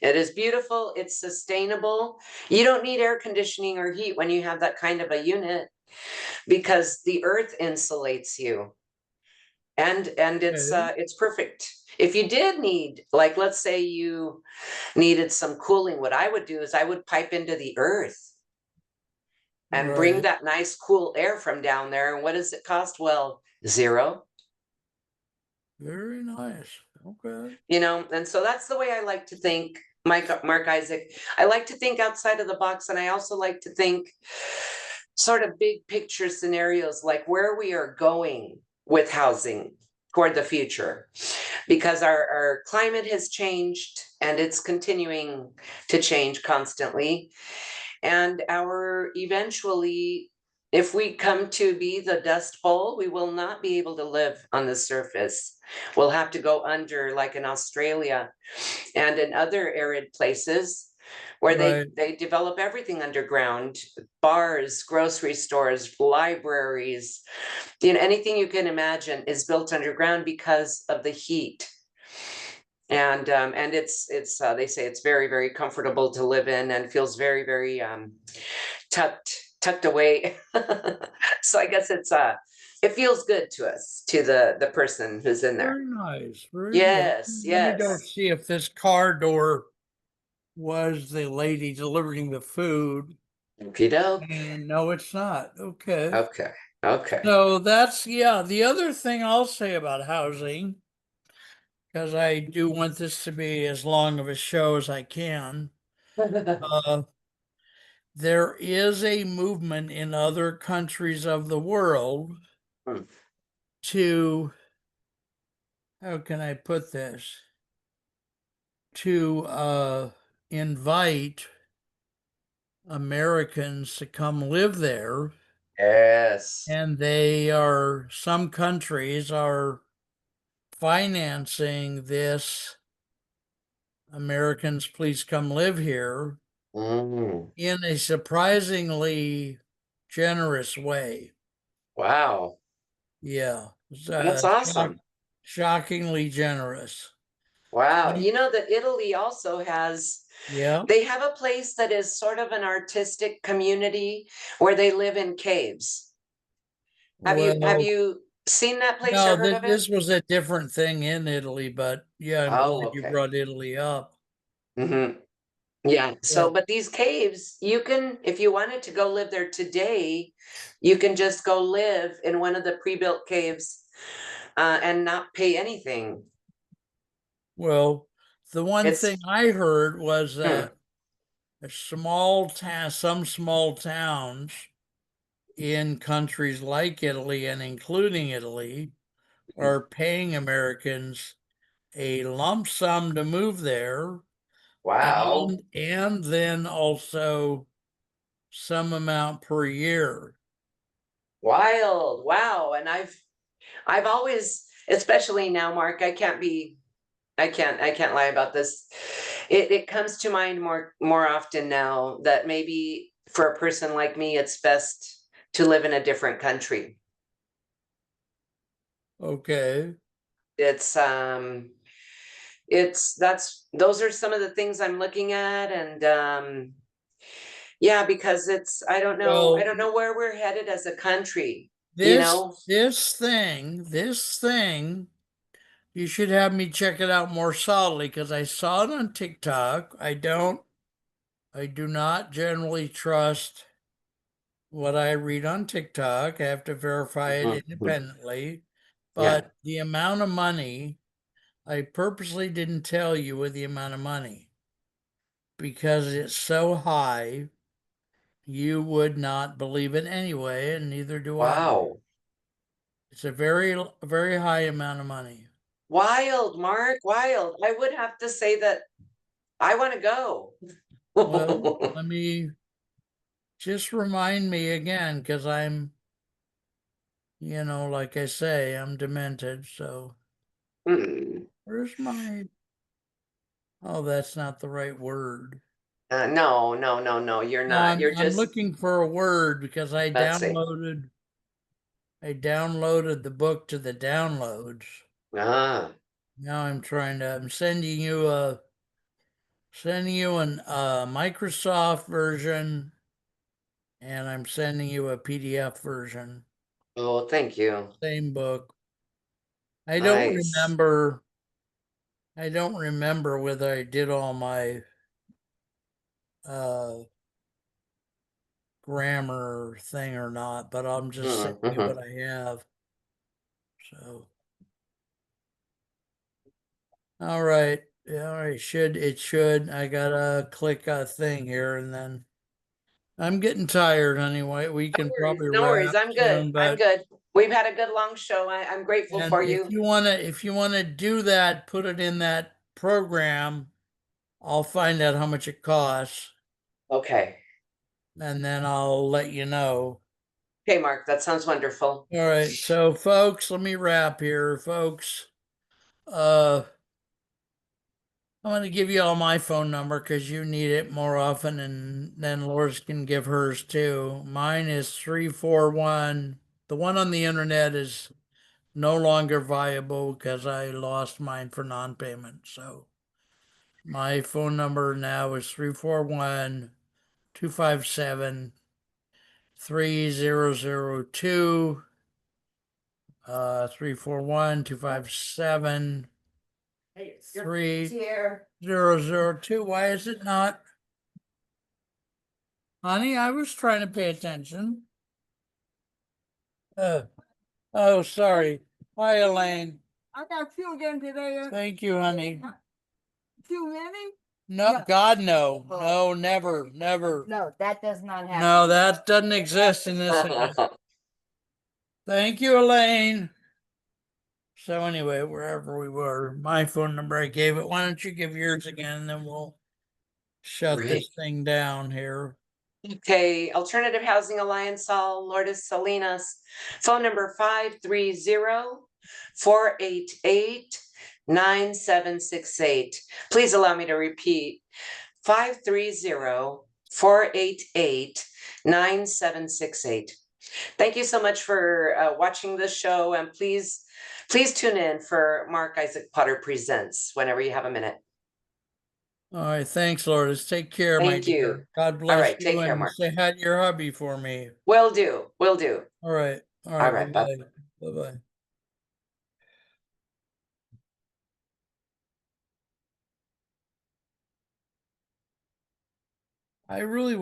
It is beautiful. It's sustainable. You don't need air conditioning or heat when you have that kind of a unit because the earth insulates you. And Okay. it's perfect. If you did need, like let's say you needed some cooling, what I would do is I would pipe into the earth and bring Right. that nice cool air from down there. And what does it cost? Well, zero. Very nice. Okay. You know, and so that's the way I like to think, Mark Isaac. I like to think outside of the box, and I also like to think sort of big picture scenarios like where we are going with housing toward the future, because our climate has changed and it's continuing to change constantly. And our eventually, if we come to be the dust bowl, we will not be able to live on the surface. We'll have to go under, like in Australia and in other arid places where Right. they develop everything underground: bars, grocery stores, libraries, you know, anything you can imagine is built underground because of the heat. And it's they say it's very, very comfortable to live in and feels very, very tucked away. So I guess it feels good to us, to the person who's in there. Very nice. Very good. Yes, Let me go yes. see if this car door was the lady delivering the food. Okie doke. And no, it's not. Okay. Okay, okay. So that's, yeah. The other thing I'll say about housing, because I do want this to be as long of a show as I can, uh, there is a movement in other countries of the world Hmm. to, how can I put this? To invite Americans to come live there. Yes. And some countries are financing this Americans, please come live here Mm. in a surprisingly generous way. Wow. Yeah, it's, That's awesome. shockingly generous. Wow. Some, You know that Italy also has, yeah. they have a place that is sort of an artistic community where they live in caves. Have Well, you seen that place or no, heard of it? this was a different thing in Italy, but yeah, I'm Oh, glad you okay. brought Italy up. Hmm. Yeah. Yeah. So, but these caves, you can, if you wanted to go live there today, you can just go live in one of the pre-built caves and not pay anything. Well, the one thing It's I heard was hmm, that a small town, some small towns in countries like Italy and including Italy are paying Americans a lump sum to move there wow, and then also some amount per year. wild, wow. And I've always, especially now, Mark, I can't lie about this. It comes to mind more often now that maybe for a person like me, it's best to live in a different country. Okay. It's that's those are some of the things I'm looking at, and yeah, because it's I Well, don't know where we're headed as a country, you this know. this thing, you should have me check it out more solidly because I saw it on TikTok. I do not generally trust what I read on TikTok. I have to verify it Mhm. independently. Yeah. But the amount of money, I purposely didn't tell you with the amount of money because it's so high, you would not believe it anyway, and neither do I. Wow. It's a very high amount of money. Wild, Mark, wild. I would have to say that I want to go. Well, let me just remind me again because like I say, I'm demented. So Hmm. where's my, oh, that's not the right word. No, no, no, no, you're No, not. You're I'm just, looking for a word because let's see. I downloaded the book to the downloads. Ah, Now I'm sending you an Microsoft version and I'm sending you a PDF version. oh, thank you. Same book. I don't Nice. remember I don't remember whether I did all my uh grammar thing or not, but I'm just sending you what Mm-hmm. I have. So all right. Yeah, all right. It should. I gotta click a thing here and then I'm getting tired anyway. We can probably No worries. wrap I'm good. soon, I'm but good. We've had a good long show. I'm grateful and for you. if you wanna do that, put it in that program. I'll find out how much it costs Okay. and then I'll let you know. Okay, Mark, that sounds wonderful. All right, so folks, let me wrap here, folks. Uh, I'm going to give you all my phone number because you need it more often, and then Lourdes can give hers too. Mine is 341. The one on the internet is no longer viable because I lost mine for non-payment. So my phone number now is 341 257 3002. 341 257 3002. Why is it not? Honey, I was trying to pay attention. Uh, oh, sorry. Hi, Elaine. I got you again today. Thank you, honey. Too many? No, No. God, no. Oh. No, never, never. No, that does not happen. No, that doesn't exist in this house. Thank you, Elaine. So anyway, wherever we were, my phone number I gave it. Why don't you give yours again, and then we'll shut Great. this thing down here. Okay, Alternative Housing Alliance, all Lourdes Salinas, phone number 530-488-9768. Please allow me to repeat, 530-488-9768. Thank you so much for watching this show, and please tune in for Mark Isaac Potter Presents whenever you have a minute. All right, thanks, Lourdes. Take care, my Thank you. dear. God All bless right, you, take care, and Mark. say hi to your hubby for me. Will do, will do. All All right, right, bye. bye-bye. Bye-bye. I really